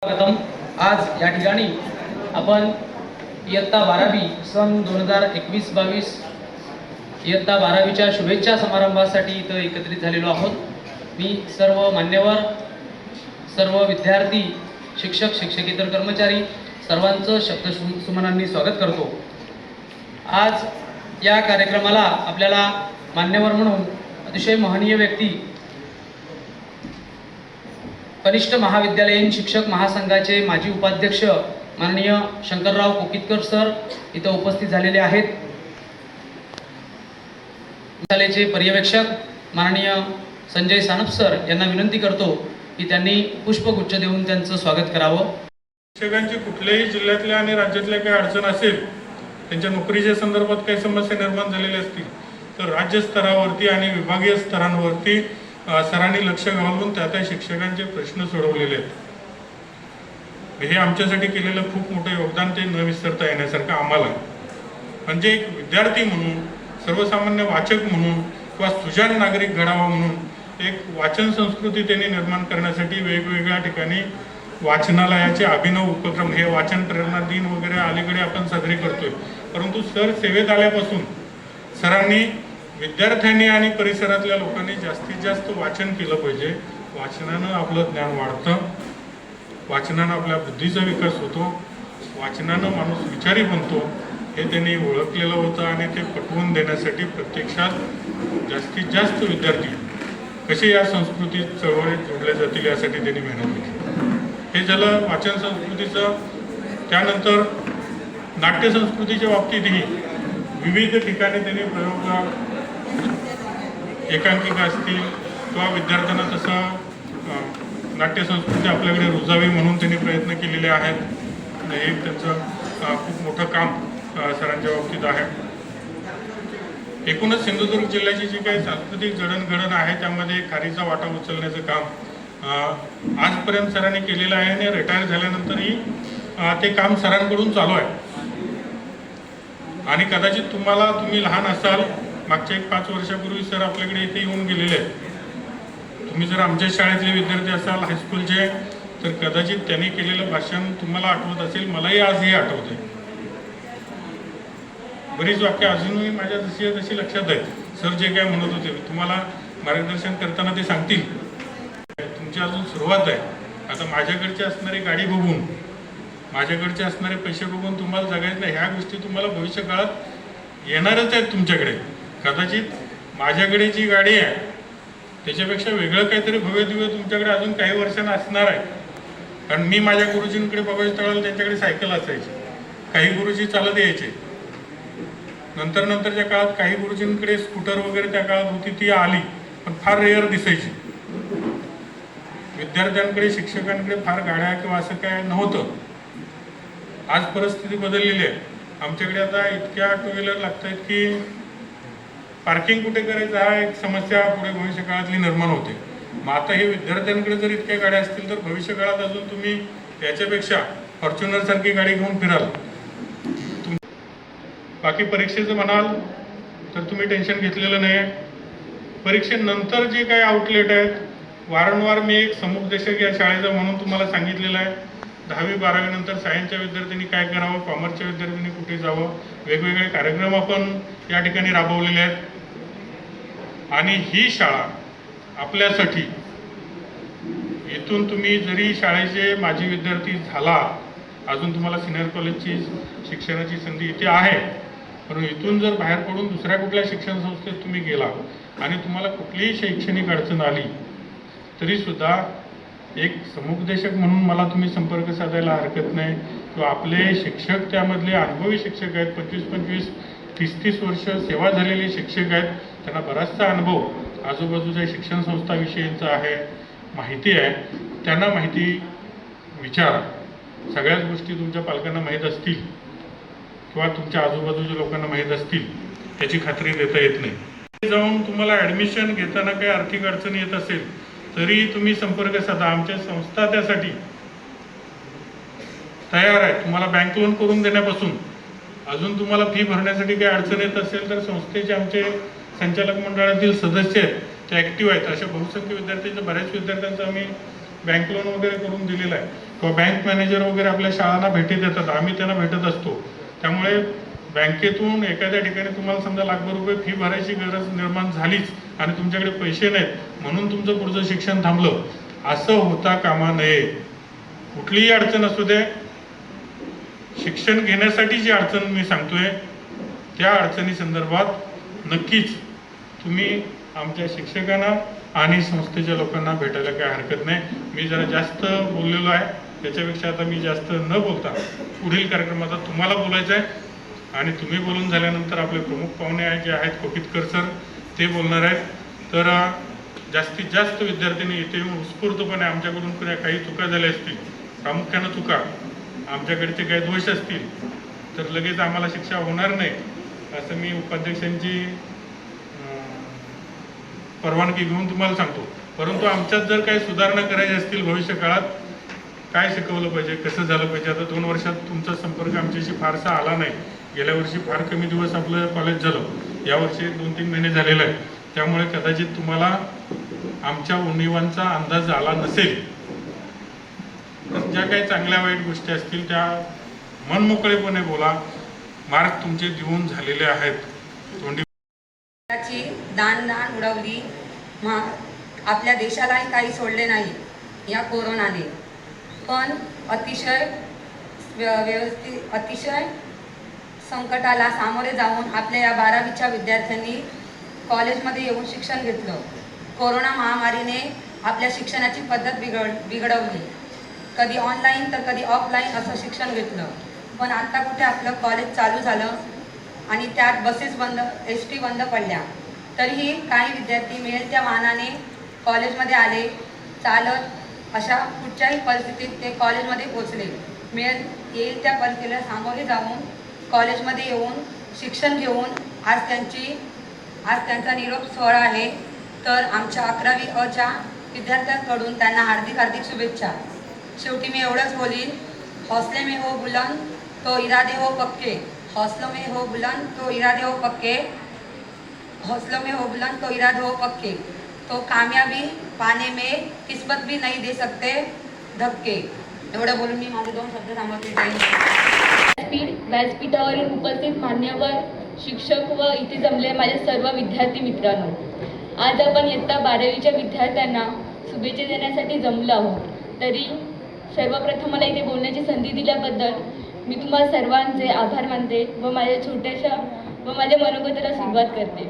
स्वागतम। आज या ठिकाणी आपण इयत्ता 12वी सन 2021-22 इयत्ता 12वीच्या शुभेच्छा समारंभासाठी इथं एकत्रित झालेलो आहोत। मी सर्व मान्यवर, सर्व विद्यार्थी, शिक्षक, शिक्षकेतर कर्मचारी सर्वांचं शब्दसुमनांनी स्वागत करतो। आज या कार्यक्रमाला आपल्याला मान्यवर म्हणून अतिशय महनीय व्यक्ती, कनिष्ठ महाविद्यालयीन शिक्षक महासंघाचे माजी उपाध्यक्ष माननीय शंकरराव कोकितकर सर इथं उपस्थित झालेले आहेत। विद्यालयाचे पर्यवेक्षक माननीय संजय सानप सर यांना विनंती करतो की त्यांनी पुष्पगुच्छ देऊन त्यांचं स्वागत करावं। शिक्षकांची कुठल्याही जिल्ह्यातल्या आणि राज्यातल्या काही अडचण असेल, त्यांच्या नोकरीच्या संदर्भात काही समस्या निर्माण झालेल्या असतील तर राज्य स्तरावरती आणि विभागीय स्तरांवरती सरांनी लक्ष घालून त्या शिक्षकांचे प्रश्न सोडवलेले आहेत। हे आमच्यासाठी केलेलं खूप मोठं योगदान, ते न विसरता येण्यासारखं आम्हाला, म्हणजे एक विद्यार्थी म्हणून, सर्वसामान्य वाचक म्हणून किंवा सुजाण नागरिक घडावा म्हणून एक वाचन संस्कृती त्यांनी निर्माण करण्यासाठी वेगवेगळ्या ठिकाणी वाचनालयाचे अभिनव उपक्रम, हे वाचन प्रेरणा दिन वगैरे अलीकडे आपण साजरे करतोय। परंतु सर सेवेत आल्यापासून सरांनी विद्यार्थ्यांनी आणि परिसरातल्या लोकांनी जास्तीत जास्त वाचन केलं पाहिजे। वाचनानं आपलं ज्ञान वाढतं, वाचनानं आपल्या बुद्धीचा विकास होतो, वाचनानं माणूस विचारी बनतो, हे त्यांनी ओळखलेलं होतं आणि ते पटवून देण्यासाठी प्रत्यक्षात जास्तीत जास्त विद्यार्थी कसे या संस्कृतीत चळवळीत जोडले जातील यासाठी त्यांनी मेहनत घेतली। हे झालं वाचन संस्कृतीचं। त्यानंतर नाट्य संस्कृतीच्या बाबतीतही विविध ठिकाणी त्यांनी प्रयोग, एकांकिका असतील किंवा विद्यार्थ्यांना तसं नाट्य संस्कृती आपल्याकडे रुजावी म्हणून त्यांनी प्रयत्न केलेले आहेत। हे त्यांचं खूप मोठं काम सरांच्या बाबतीत आहे। एकूणच सिंधुदुर्ग जिल्ह्याची जी काही सांस्कृतिक जडणघडण आहे त्यामध्ये खारीचा वाटा उचलण्याचं काम आजपर्यंत सरांनी केलेलं आहे आणि रिटायर झाल्यानंतरही ते काम सरांकडून चालू आहे। आणि कदाचित तुम्ही लहान असाल, मागच्या 5 वर्षापूर्वी सर आपल्याकडे इथे येऊन गेलेले आहेत। तुम्ही जर आमच्या शाळेतले विद्यार्थी असाल, हायस्कूलचे, तर कदाचित त्यांनी केलेलं भाषण तुम्हाला आठवत असेल, मलाही आजही आठवते। बरीच वाक्य अजूनही माझ्या जशी लक्षात आहेत। सर जे काय म्हणत होते तुम्हाला मार्गदर्शन करताना ते सांगतील, तुमची अजून सुरुवात आहे। आता माझ्याकडची असणारी गाडी बघून, माझ्याकडचे असणारे पैसे बघून तुम्हाला जगायचं नाही, ह्या गोष्टी तुम्हाला भविष्य काळात येणारच आहेत तुमच्याकडे। कदाचित माझ्याकडे जी गाडी आहे त्याच्यापेक्षा वेगळं काहीतरी भव्य दिव्य तुमच्याकडे अजून काही वर्षांना असणार आहे। कारण मी माझ्या गुरुजींकडे बघायच्या त्यावेळेला त्यांच्याकडे सायकल असायची, काही गुरुजी चालत यायचे, नंतरच्या काळात काही गुरुजींकडे स्कूटर वगैरे त्या काळात होती, ती आली, पण फार रेअर दिसायची। विद्यार्थ्यांकडे, शिक्षकांकडे फार गाड्या किंवा असं काय नव्हतं। आज परिस्थिती बदललेली आहे। आमच्याकडे आता इतक्या टू व्हीलर लागत आहेत की पार्किंग कुठे करायचं हा एक समस्या पुढे भविष्य काळातली निर्माण होते। मग आता हे विद्यार्थ्यांकडे जर इतक्या गाड्या असतील तर भविष्य काळात अजून तुम्ही त्याच्यापेक्षा फॉर्च्युनर सारखी गाडी घेऊन फिराल। बाकी परीक्षेचं म्हणाल तर तुम्ही टेन्शन घेतलेलं नाही आहे। परीक्षेनंतर जे काही आउटलेट आहेत, वारंवार मी एक समुपदेशक या शाळेचा म्हणून तुम्हाला सांगितलेलं आहे। 10वी 12वी नंतर सायन्सच्या विद्यार्थ्यांनी काय करावं, कॉमर्सच्या विद्यार्थ्यांनी कुठे जावं, वेगवेगळे कार्यक्रम आपण या ठिकाणी राबवलेले आहेत। आणि ही शाळा आपल्यासाठी, इथून तुम्ही जरी शाळेचे माजी विद्यार्थी झाला, अजून तुम्हाला सिनियर कॉलेजची शिक्षणाची संधी इथे आहे, पण इथून जर बाहेर पडून दुसऱ्या कुठल्या शिक्षण संस्थेत तुम्ही गेला आणि तुम्हाला कुठलीही शैक्षणिक अडचण आली तरी सुद्धा एक समुपदेशक म्हणून मला तुम्ही संपर्क साधायला हरकत नाही। किंवा आपले शिक्षक त्यामधले अनुभवी शिक्षक आहेत, 25-25, 30-30 वर्ष सेवा झालेले शिक्षक आहेत, त्यांना बराचसा अनुभव आजूबाजूच्या शिक्षण संस्थाविषयींचा आहे, माहिती आहे। त्यांना माहिती विचारा। सगळ्याच गोष्टी तुमच्या पालकांना माहीत असतील किंवा तुमच्या आजूबाजूच्या लोकांना माहीत असतील त्याची खात्री देता येत नाही। जाऊन तुम्हाला ॲडमिशन घेताना काही आर्थिक अडचण येत असेल तरी तुम्ही संपर्क साधा, आमच्या संस्था त्यासाठी तयार आहे। तुम्हाला बँक लोन करून देण्यापासून अजून तुम्हाला फी भरण्यासाठी काही अडचण येत असेल तर संस्थेचे आमचे संचालक मंडळातील सदस्य आहेत, ते ॲक्टिव्ह आहेत। अशा बहुसंख्य विद्यार्थ्यांच्या, बऱ्याच विद्यार्थ्यांचा आम्ही बँक लोन वगैरे करून दिलेला आहे। किंवा बँक मॅनेजर वगैरे आपल्या शाळांना भेटी देतात, आम्ही त्यांना भेटत असतो. त्यामुळे बँकेतून एखाद्या ठिकाणी तुम्हाला समजा लाखभर रुपये फी भरायची गरज निर्माण झालीच आणि तुमच्याकडे पैसे नाहीत म्हणून तुमचं पुढचं शिक्षण थांबलं, असं होता कामा नये. कुठलीही अडचण असू दे, शिक्षण घेण्यासाठी जी अडचण मी सांगतोय त्या अडचणी संदर्भात नक्कीच तुम्ही आमच्या शिक्षकांना आणि संस्थेच्या लोकांना भेटायला काही हरकत नाही. मी जरा जास्त बोललेलो आहे, त्याच्यापेक्षा आता मी जास्त न बोलता पुढील कार्यक्रमात तुम्हाला बोलायचं आहे आणि तुम्ही बोलून झाल्यानंतर आपले प्रमुख पाहुणे जे आहेत कोकितकर सर ते बोलणार आहेत. तर जास्तीत जास्त विद्यार्थ्यांनी इथे येऊन उत्स्फूर्तपणे आमच्याकडून काही चुका झाल्या असतील, प्रामुख्यानं चुका, आमच्याकडचे काही दोष असतील तर लगेच आम्हाला शिक्षा होणार नाही असं मी उपाध्यक्षांची परवानगी घेऊन तुम्हाला सांगतो. परंतु आमच्यात जर काही सुधारणा करायची असतील भविष्य काळात, काय शिकवलं पाहिजे, कसं झालं पाहिजे. आता 2 वर्षात तुमचा संपर्क आमच्याशी फारसा आला नाही. गेल्या वर्षी फार कमी दिवस आपलं कॉलेज झालं, यावर्षी 2-3 महिने झालेलं आहे. त्यामुळे कदाचित तुम्हाला आमच्या उणिवांचा अंदाज आला नसेल. तर ज्या काही चांगल्या वाईट गोष्टी असतील त्या मनमोकळेपणे बोला. मार्क तुमचे देऊन झालेले आहेत. तोंडी दान उडवली, आपल्या देशालाही काही सोडले नाही या कोरोनाने. पण अतिशय व्यवस्थित अतिशय संकटाला सामोरे जाऊन आपल्या या 12वीच्या विद्यार्थ्यांनी कॉलेजमध्ये येऊन शिक्षण घेतलं. कोरोना महामारीने आपल्या शिक्षणाची पद्धत बिघडवली. कधी ऑनलाईन तर कधी ऑफलाईन असं शिक्षण घेतलं. पण आता कुठे आपलं कॉलेज चालू झालं आणि त्यात बसेस बंद, ST बंद पडल्या, तरीही काही विद्यार्थी मिळेल त्या वाहनाने कॉलेजमध्ये आले, चालत. अशा कुठच्याही परिस्थितीत ते कॉलेजमध्ये पोचले. येईल त्या परिस्थितीला सामोरे जाऊन कॉलेजमध्ये येऊन शिक्षण घेऊन आज त्यांचा निरोप सोहळा आहे. तर आमच्या 11वी अ विद्यार्थ्यांकडून त्यांना हार्दिक शुभेच्छा. शेवटी मी एवढंच बोलीन, हौसले में हो बुलंद तो इरादे हो पक्के, हौसलों में हो बुलंद तो इरादे हो पक्के, हौसलों में हो बुलंद तो इरादे हो पक्के, तो कामयाबी पाने में किस्मत भी नहीं दे सकते धक्के. एवढं बोलून मी माझे 2 शब्द थांबवते. व्यासपीठावरील उपस्थित मान्यवर शिक्षक व इथे जमले माझे सर्व विद्यार्थी मित्रांनो, आज आपण इयत्ता 12वीच्या विद्यार्थ्यांना शुभेच्छा देण्यासाठी जमलो आहोत. तरी सर्वप्रथम मला इथे बोलण्याची संधी दिल्याबद्दल मी तुम्हा सर्वांचे आभार मानते व माझ्या छोट्याशा व माझ्या मनोगताला सुरुवात करते.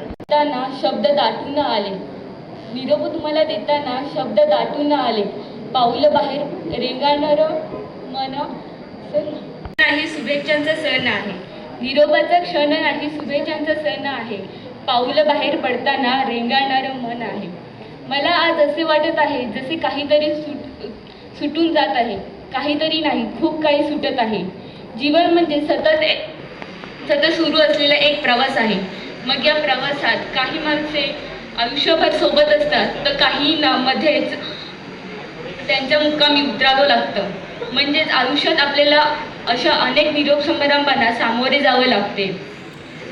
देताना शब्द दाटून आले, निरोप तुम्हाला देताना शब्द दाटून आले, पाऊलं बाहेर रेंगाळणार मन नाही, शुभेच्छांचा सण आहे. निरोपाचा क्षण नाही, शुभेच्छांचा सण आहे. पाऊलं बाहेर पडताना रेंगाळणारं मन आहे. मला आज असे वाटत आहे जसे काहीतरी सुटून जात आहे, काहीतरी नाही, खूप काही सुटत आहे. जीवन म्हणजे सतत सुरू असलेला एक प्रवास आहे. मग या प्रवासात काही माणसे आयुष्यभर सोबत असतात तर काहींना मध्येच त्यांच्या मुक्कामी उतरावं लागतं. म्हणजेच आयुष्यात आपल्याला अशा अनेक निरोप समारंभांना सामोरे जावं लागते.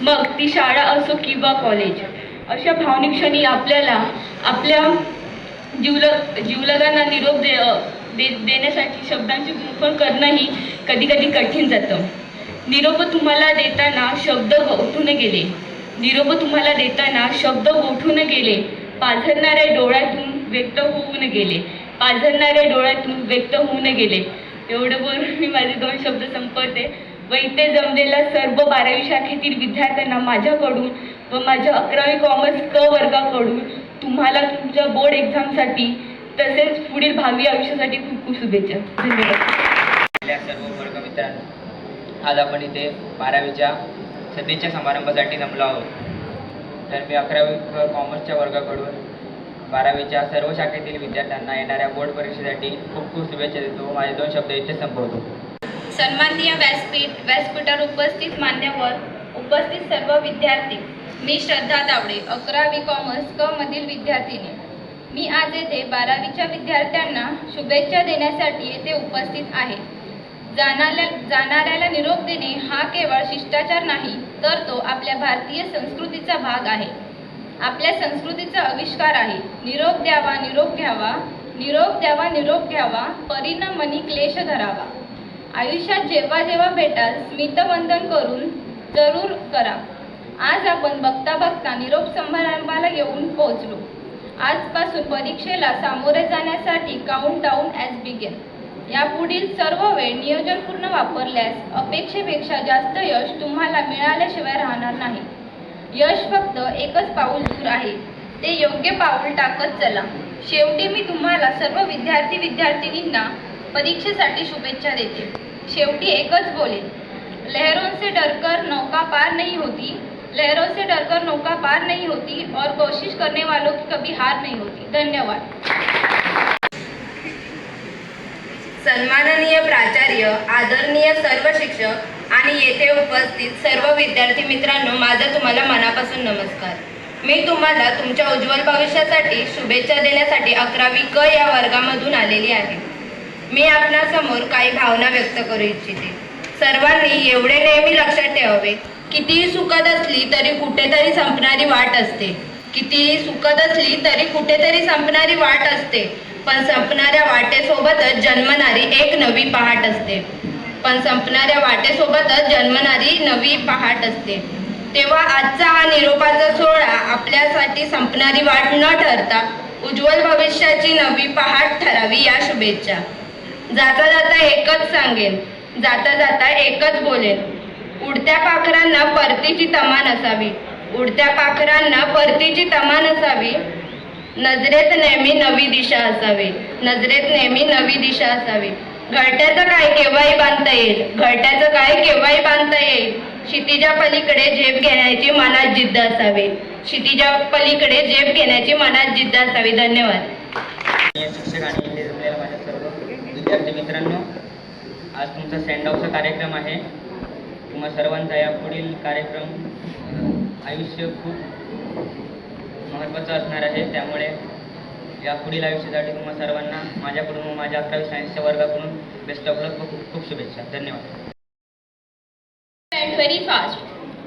मग ती शाळा असो किंवा कॉलेज. अशा भावनिक क्षणी आपल्याला आपल्या जीवलगांना निरोप देण्यासाठी शब्दांची गुंफण करणंही कधी कधी कठीण जातं. निरोप तुम्हाला देताना शब्द गोठून गेले, निरोप तुम्हाला देताना शब्द गोठून गेले, पाझरणाऱ्या डोळ्यातून व्यक्त होऊन गेले, पाझरणाऱ्या डोळ्यातून व्यक्त होऊन गेले. एवढं बोलून मी माझे 2 शब्द संपवते व इथे जमलेल्या सर्व 12वी शाखेतील विद्यार्थ्यांना माझ्याकडून व माझ्या 11वी कॉमर्स क वर्गाकडून तुम्हाला तुमच्या बोर्ड एक्झामसाठी तसेच पुढील भावी आयुष्यासाठी खूप खूप शुभेच्छा. धन्यवाद. सर्व वर्गमित्रांनो, आज आपण इथे 12वीच्या सदीच्या समारंभासाठी जमलो आहोत. तर मी 11वी कॉमर्सच्या वर्गाकडून 12वीच्या सर्व शाखेतील विद्यार्थ्यांना येणाऱ्या बोर्ड परीक्षेसाठी खूप खूप शुभेच्छा देतो. माझे 2 शब्द इथे संपवतो. सन्माननीय व्यासपीठावर उपस्थित मान्यवर, उपस्थित सर्व विद्यार्थी, मी श्रद्धा तावडे, 11वी कॉमर्स क मधील विद्यार्थिनी. मी आज येथे 12वीच्या विद्यार्थ्यांना शुभेच्छा देण्यासाठी येथे उपस्थित आहे. जाणाऱ्याला निरोप देणे हा केवळ शिष्टाचार नाही, तर तो आपल्या भारतीय संस्कृतीचा भाग आहे, आपल्या संस्कृतीचा आविष्कार आहे. निरोप द्यावा निरोप घ्यावा, निरोप द्यावा निरोप घ्यावा, परिणाम मनी क्लेश धरावा. आयुष्यात जेव्हा जेव्हा भेटाल स्मितवंदन करून जरूर करा. आज आपण बघता बघता निरोप समारंभाला येऊन पोहोचलो. आजपासून परीक्षेला सामोरे जाण्यासाठी काउंट डाऊन ॲज बिगेन. यापुढील सर्व वेळ नियोजनपूर्ण वापरल्यास अपेक्षेपेक्षा जास्त यश तुम्हाला मिळाल्याशिवाय राहणार नाही. यश फक्त एकच पाऊल दूर आहे, ते योग्य पाऊल टाकत चला. शेवटी मी तुम्हाला सर्व विद्यार्थिनींना परीक्षेसाठी शुभेच्छा देते. शेवटी एकच बोलेन, लहरों से डरकर नौका पार नहीं होती, लहरों से डरकर नौका पार नहीं होती और कोशिश करने वालों की कभी हार नहीं होती. धन्यवाद. सन्माननीय प्राचार्य, आदरणीय सर्व शिक्षक आणि येथे उपस्थित सर्व विद्यार्थी मित्रांनो, माझा तुम्हाला मनापासून नमस्कार. मी तुम्हाला तुमच्या उज्ज्वल भविष्यासाठी शुभेच्छा देण्यासाठी 11वी क या वर्गामधून आलेली आहे. मी आपणासमोर काही भावना व्यक्त करू इच्छिते. सर्वांनी एवढे नेहमी लक्षात ठेवावे, कितीही सुखद असली तरी कुठेतरी संपणारी वाट असते. कितीही सुखद असली तरी कुठेतरी संपणारी वाट असते, पण संपणाऱ्या वाटेसोबतच जन्मणारी एक नवी पहाट असते. पण संपणाऱ्या वाटेसोबतच जन्मणारी नवी पहाट असते. तेव्हा आजचा हा निरोपाचा सोहळा आपल्यासाठी संपणारी वाट न ठरता उज्ज्वल भविष्याची नवी पहाट ठरावी या शुभेच्छा. जाता जाता एकच सांगेन, जाता जाता एकच बोलेन, उडत्या पाखरांना परतीची तमा नसावी, उडत्या पाखरांना परतीची तमा नसावी. नजरेत नेहमी नवी दिशा असावी, नजरेत नेहमी नवी दिशा असावी. घरट्याचं काय केव्हाही बांधता येईल, घरट्याचं काय केव्हाही बांधता येईल. क्षितिजा पलीकडे झेप घेण्याची मनात जिद्द असावी, क्षितिजा पलीकडे झेप घेण्याची मनात जिद्द असावी. धन्यवाद. शिक्षक आणि इथे जमलेल्या माझ्या सर्व विद्यार्थी मित्रांनो, आज तुमचा सेंड ऑफचा कार्यक्रम आहे. तुम्हा सर्वांचा या पुढील कार्यक्रम आयुष्य खूप महत्त्वाचं असणार आहे. त्यामुळे या पुढील आयुष्यासाठी तुम्हा सर्वांना माझ्याकडून व माझ्या 11वी सायन्सच्या वर्गाकडून बेस्ट ऑफ लक व खूप खूप शुभेच्छा. धन्यवाद. Very fast.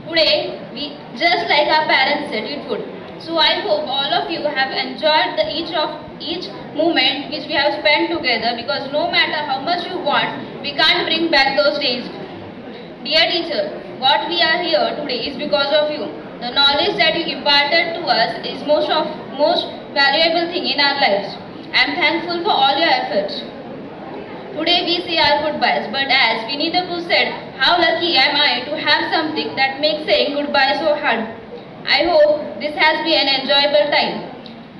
Today, we just like our parents said it would. So I hope all of you have enjoyed each moment which we have spent together, because no matter how much you want, we can't bring back those days. Dear teacher, what we are here today is because of you. The knowledge that you imparted to us is most valuable thing in our lives. I am thankful for all your efforts. Today we say our goodbyes, but as Winnie the Pooh said, how lucky am I to have something that makes saying goodbye so hard. I hope this has been an enjoyable time.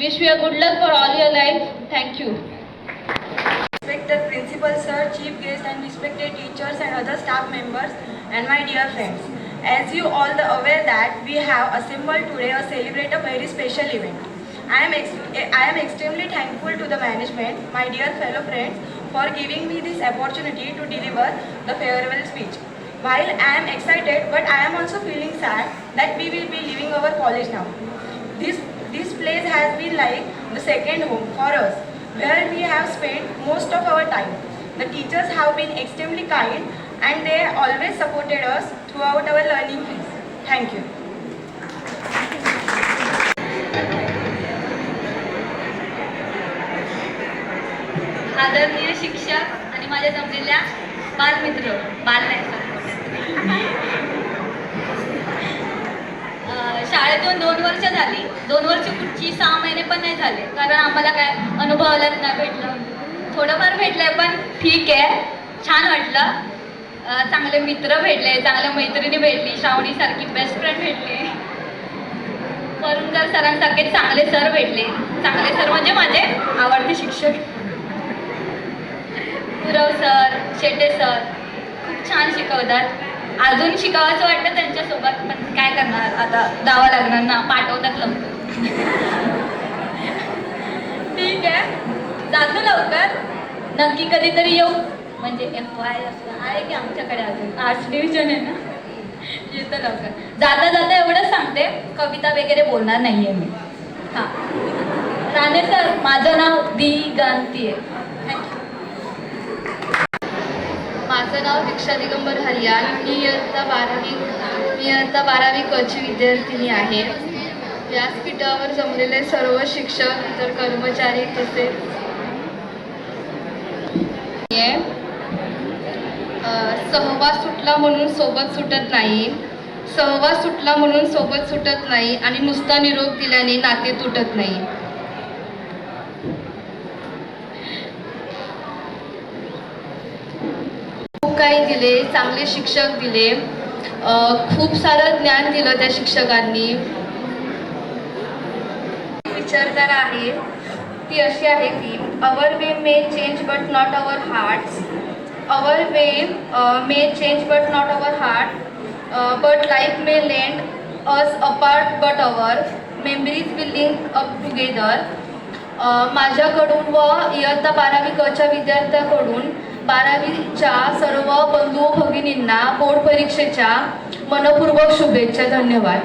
Wish you a good luck for all your life. Thank you. Respected Principal Sir, Chief Guest and respected teachers and other staff members and my dear friends. As you all are aware that we have assembled today to celebrate a very special event. I am extremely thankful to the management, my dear fellow friends, for giving me this opportunity to deliver the farewell speech. While I am excited, but I am also feeling sad that we will be leaving our college now. This place has been like the second home for us, where we have spent most of our time. The teachers have been extremely kind and they always supported us throughout our learning phase. Thank you. आदरणीय शिक्षक आणि माझ्या जमलेल्या बालमित्र, बाल नाही शाळेतून 2 वर्ष झाली. 2 वर्ष कुठची 6 महिने पण नाही झाले, कारण आम्हाला काय अनुभवायलाच नाही भेटलं. थोडंफार भेटलंय पण ठीक आहे, छान वाटलं. चांगले मित्र भेटले, चांगल्या मैत्रिणी भेटली, श्रावणीसारखी बेस्ट फ्रेंड भेटली, वरुणकर सरांसारखे चांगले सर भेटले. चांगले सर म्हणजे माझे आवडते शिक्षक गुरव सर, शेटे सर खूप छान शिकवतात. अजून शिकावंसं वाटतं त्यांच्यासोबत, पण काय करणार आता, जावं लागणार ना, पाठवतात लवकर. ठीक आहे, जातो लवकर, नक्की कधीतरी येऊ. म्हणजे FY असं आहे की आमच्याकडे अजून आर्ट्स डिव्हिजन आहे ना, येतं लवकर. जाता जाता एवढंच सांगते, कविता वगैरे बोलणार नाही आहे मी. हां, राणे सर, माझं नाव दिगंती आहे. थँक्यू. माझं नाव दीक्षा दिगंबर हरियाल. मी इयत्ता 12वी क ची विद्यार्थिनी आहे. व्यासपीठावर जमलेले सर्व शिक्षक, इतर कर्मचारी तसेच सहवास सुटला म्हणून सोबत सुटत नाही. सहवास सुटला म्हणून सोबत सुटत नाही आणि नुसता निरोप दिल्याने नाते तुटत नाही. खूप काही दिले, चांगले शिक्षक दिले, खूप सारं ज्ञान दिलं त्या शिक्षकांनी. विचारधारा आहे ती अशी आहे की our way may change but not our hearts. Our way may change but not our heart, but life may lend us apart but our memories will link up together. माझ्याकडून व इयत्ता 12वी क च्या विद्यार्थ्याकडून 12वीच्या सर्व बंधू भगिनींना बोर्ड परीक्षेच्या मनपूर्वक शुभेच्छा. धन्यवाद.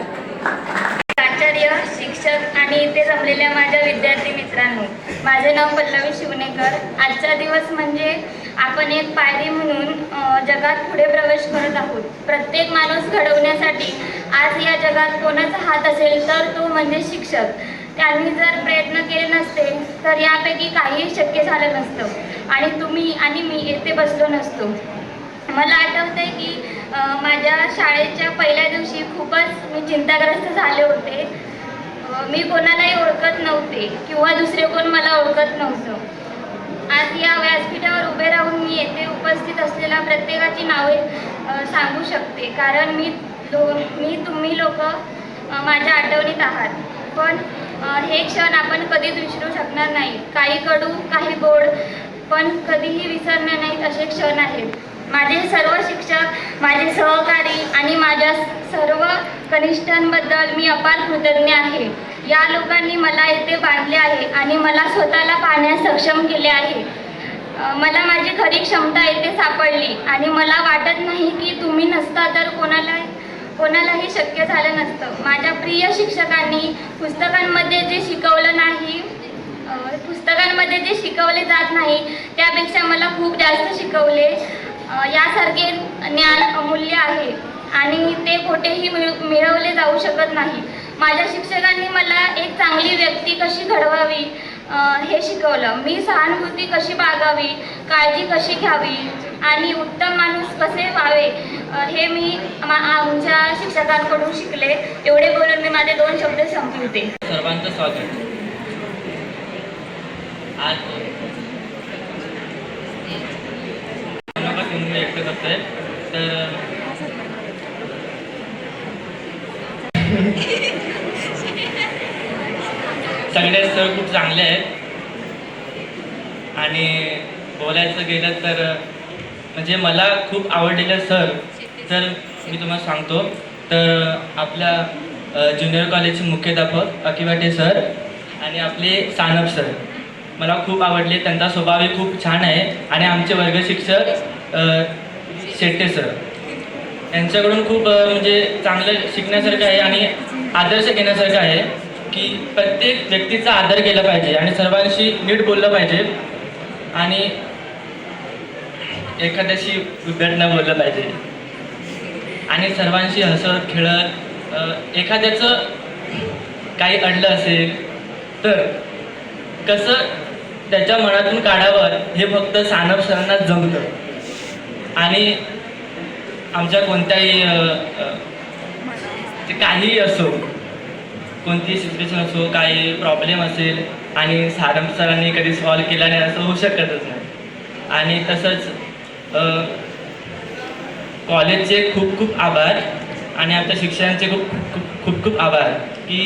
प्राचार्य, शिक्षक आणि इथे जमलेल्या माझ्या विद्यार्थी मित्रांनो, माझे नाव पल्लवी शिवनेकर. आजचा दिवस म्हणजे आपण एक पायरी म्हणून जगात पुढे प्रवेश करत आहोत. प्रत्येक माणूस घडवण्यासाठी आज या जगात कोणाचा हात असेल तर तो म्हणजे शिक्षक. त्यांनी जर प्रयत्न केले नसते तर यापैकी काहीही शक्य झालं नसतं आणि तुम्ही आणि मी येथे बसलो नसतो. मला आठवतं आहे की माझ्या शाळेच्या पहिल्या दिवशी खूपच मी चिंताग्रस्त झाले होते. मी कोणालाही ओळखत नव्हते किंवा दुसरे कोण मला ओळखत नव्हतं. आज या व्यासपीठावर उभे राहून मी येथे उपस्थित असलेल्या प्रत्येकाची नावे सांगू शकते, कारण तुम्ही लोक माझ्या आठवणीत आहात. पण हे क्षण आपण कधीच विसरू शकणार नाही. काही कडू, काही गोड, पण कधीही विसरणार नाहीत असे क्षण आहेत. माझे सर्व शिक्षक, माझे सहकारी आणि माझ्या सर्व कनिष्ठांबद्दल मी अपार कृतज्ञ आहे. या लोकांनी मला येथे बांधले आहे आणि मला स्वतःला पाहण्यास सक्षम केले आहे. मला माझी खरी क्षमता येथे सापडली आणि मला वाटत नाही की तुम्ही नसता तर कोणालाही शक्य झालं नसतं. माझ्या प्रिय शिक्षकांनी पुस्तकांमध्ये जे शिकवले जात नाही त्यापेक्षा मला खूप जास्त शिकवले. यासारखे ज्ञान अमूल्य आहे आणि ते कुठेही मिळवले जाऊ शकत नाही. माझ्या शिक्षकांनी मला एक चांगली व्यक्ती कशी घडवावी हे शिकवलं. मी सहानुभूती कशी बाळगावी, काळजी कशी घ्यावी आणि उत्तम माणूस कसे व्हावे हे मी आमच्या शिक्षकांकडून शिकले. एवढे बोलून मी माझे 2 शब्द संपवते. सर्वांचं स्वागत. आज व्यक्त करतोय तर सगळे सर खूप चांगले आहेत आणि बोलायचं गेलं तर म्हणजे मला खूप आवडलेलं सर तर मी तुम्हाला सांगतो तर आपल्या ज्युनियर कॉलेजचे मुख्याध्यापक अकिवाटे सर आणि आपले सानप सर मला खूप आवडले. त्यांचा स्वभावही खूप छान आहे आणि आमचे वर्ग शिक्षक शेट्टे सर यांच्याकडून खूप म्हणजे चांगलं शिकण्यासारखं आहे आणि आदर्श घेण्यासारखं आहे की प्रत्येक व्यक्तीचा आदर केला पाहिजे आणि सर्वांशी नीट बोललं पाहिजे आणि एखाद्याशी उद्धट न बोललं पाहिजे आणि सर्वांशी हसत खेळत एखाद्याचं काही अडलं असेल तर कसं त्याच्या मनातून काढावं हे फक्त सानप सरांना जमतं आणि आमच्या कोणत्याही ते काहीही असो, कोणतीही सिच्युएशन असो, काही प्रॉब्लेम असेल आणि सानप सरांनी कधी सॉल्व केला नाही असं होऊ शकतच नाही. आणि तसंच कॉलेजचे खूप खूप आभार आणि आमच्या शिक्षकांचे खूप खूप खूप खूप आभार की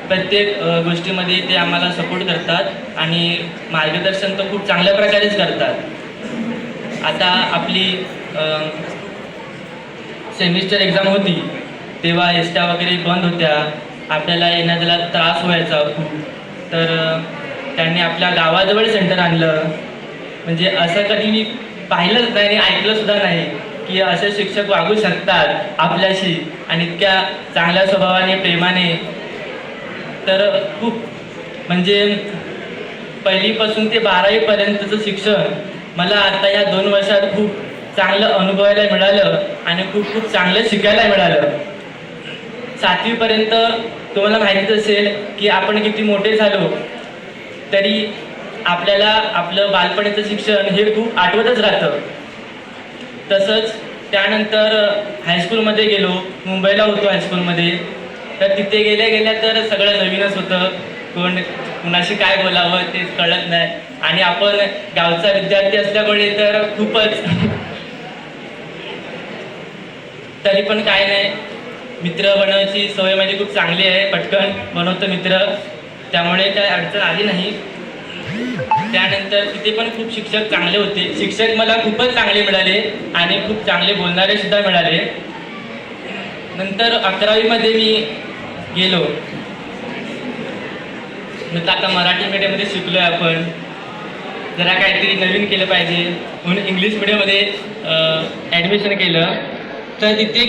प्रत्येक गोष्टीमध्ये ते आम्हाला सपोर्ट करतात आणि मार्गदर्शन तर खूप चांगल्या प्रकारेच करतात. आता आपली सेमिस्टर एक्झाम होती तेव्हा एसट्या वगैरे बंद होत्या, आपल्याला येण्याला त्रास व्हायचा खूप, तर त्यांनी आपल्या गावाजवळ सेंटर आणलं. म्हणजे असं कधी मी पाहिलंच नाही आणि ऐकलंसुद्धा नाही की असे शिक्षक वागू शकतात आपल्याशी आणि इतक्या चांगल्या स्वभावाने प्रेमाने. तर खूप म्हणजे 1ली पासून ते 12वी पर्यंतचं शिक्षण मला आता या 2 वर्षात खूप चांगलं अनुभवायला मिळालं आणि खूप खूप चांगलं शिकायला मिळालं. 7वी पर्यंत तुम्हाला माहितीच असेल की आपण किती मोठे झालो तरी आपल्याला आपलं बालपणीचं शिक्षण हे खूप आठवतच राहतं. तसंच त्यानंतर हायस्कूलमध्ये गेलो, मुंबईला होतो हायस्कूलमध्ये, तर तिथे गेल्या गेल्या तर सगळं नवीनच होतं. कुणाशी काय बोलावं ते कळत नाही आणि आपण गावचा विद्यार्थी असल्यामुळे तर खूपच तरी पण काय नाही, मित्र बनवायची सवय माझी खूप चांगली आहे, पटकन बनवतो मित्र, त्यामुळे काय अडचण आली नाही. त्यानंतर तिथे पण खूप शिक्षक चांगले होते. शिक्षक मला खूपच चांगले मिळाले आणि खूप चांगले बोलणारे सुद्धा मिळाले. नंतर 11वीमध्ये मी गेलो. म्हटलं आता मराठी मीडियममध्ये शिकलोय आपण, जरा काहीतरी नवीन केलं पाहिजे म्हणून इंग्लिश मीडियममध्ये ॲडमिशन केलं. तर तिथे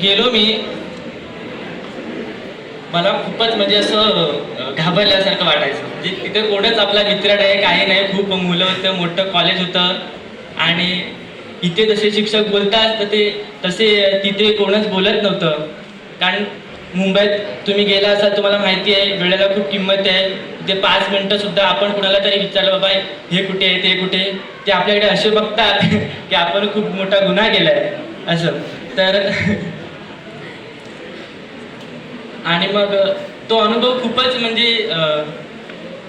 गेलो मी, मला खूपच म्हणजे असं घाबरल्यासारखं वाटायचं. म्हणजे तिथे कोणच आपला मित्र नाही, काही नाही, खूप मुलं होतं, मोठं कॉलेज होतं आणि इथे जसे शिक्षक बोलतात तर ते तसे तिथे कोणच बोलत नव्हतं. कारण मुंबईत तुम्ही गेला असाल, तुम्हाला माहिती आहे वेळेला खूप किंमत आहे. तिथे 5 मिनटं सुद्धा आपण कोणाला तरी विचारलं बाबा हे कुठे आहे ते कुठे, ते आपल्याकडे असे बघतात की आपण खूप मोठा गुन्हा केलाय असं. तर आणि मग तो अनुभव खूपच म्हणजे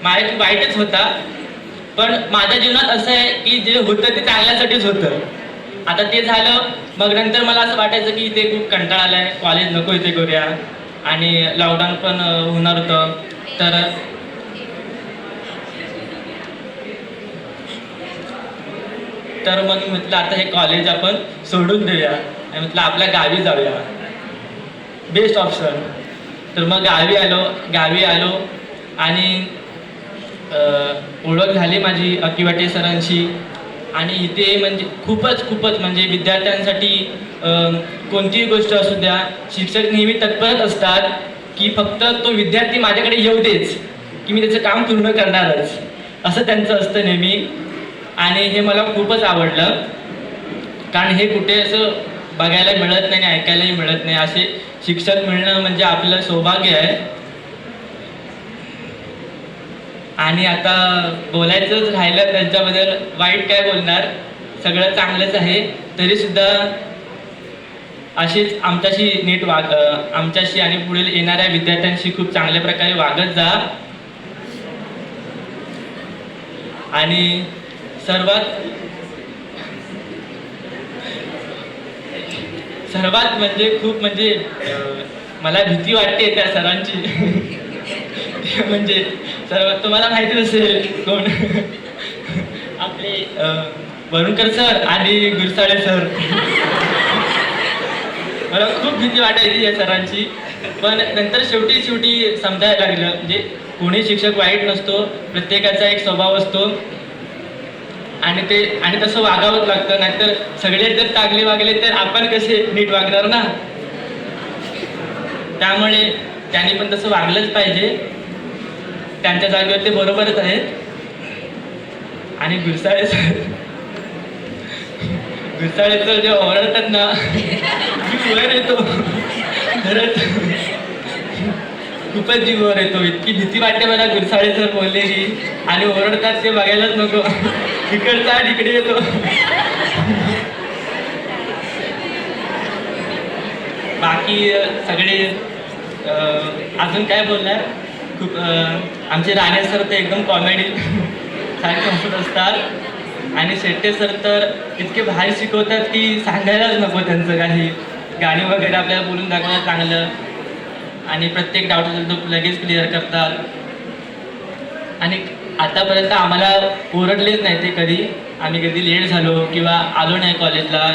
माझ्या वाईटच होता. पण माझ्या जीवनात असं आहे की जे होतं ते चांगल्यासाठीच होतं. आता ते झालं, मग नंतर मला असं वाटायचं की इथे खूप कंटाळा आलाय, कॉलेज नको इथे करूया, आणि लॉकडाऊन पण होणार होतं. तर मग म्हटलं आता हे कॉलेज आपण सोडून देऊया आणि म्हटलं आपल्या गावी जाऊया, बेस्ट ऑप्शन. तर मग गावी आलो आणि ओळख झाली माझी अकिवाटे सरांशी. आणि इथे म्हणजे खूपच म्हणजे विद्यार्थ्यांसाठी कोणतीही गोष्ट असू द्या, शिक्षक नेहमी तत्पर असतात की फक्त तो विद्यार्थी माझ्याकडे येऊ देच की मी त्याचं काम पूर्ण करणारच, असं त्यांचं असतं नेहमी. आणि हे मला खूपच आवडलं, कारण हे कुठे असं बघायला मिळत नाही आणि ऐकायलाही मिळत नाही. असे शिक्षक मिळणं म्हणजे आपलं सौभाग्य आहे. आणि आता बोलायचंच राहिलं त्यांच्याबद्दल, वाईट काय बोलणार, सगळं चांगलंच आहे. तरी सुद्धा अशीच आमच्याशी नीट आमच्याशी आणि पुढील येणाऱ्या विद्यार्थ्यांशी खूप चांगल्या प्रकारे वागत जा. आणि सर्वात म्हणजे खूप म्हणजे मला भीती वाटते त्या सरांची. म्हणजे सर्वात तुम्हाला माहिती असेल कोण, आपले वरुणकर सर आणि गुरसाळे सर. मला खूप भीती वाटायची या सरांची, पण नंतर शेवटी समजायला लागलं म्हणजे कोणी शिक्षक वाईट नसतो, प्रत्येकाचा एक स्वभाव असतो आणि तसं वागावंच लागतं. नाहीतर सगळे जर चांगले वागले तर आपण कसे नीट वागणार ना. त्यामुळे त्यांनी पण तसं वागलंच पाहिजे, त्यांच्या जागेवर ते बरोबरच आहेत. आणि गुरसाळे सर जे ओरडतात ना, जीवावर येतो खरंच, खूपच जीवावर येतो. इतकी भीती वाटते मला गुरसाळे सर बोलले की, आणि ओरडतात ते बघायलाच नको, इकडचा इकडे येतो. बाकी सगळे अजून काय बोलणार, खूप आमचे राणे सर तर एकदम कॉमेडी सारखे हसत असतात. आणि शेट्टे सर तर इतके भारी शिकवतात की सांगायलाच नको त्यांचं काही. गाणी वगैरे आपल्याला बोलून दाखवतात चांगलं, आणि प्रत्येक डाऊट असेल तो लगेच क्लिअर करतात. आणि आतापर्यंत आम्हाला ओरडलेच नाही ते कधी, आम्ही कधी लेट झालो किंवा आलो नाही कॉलेजला.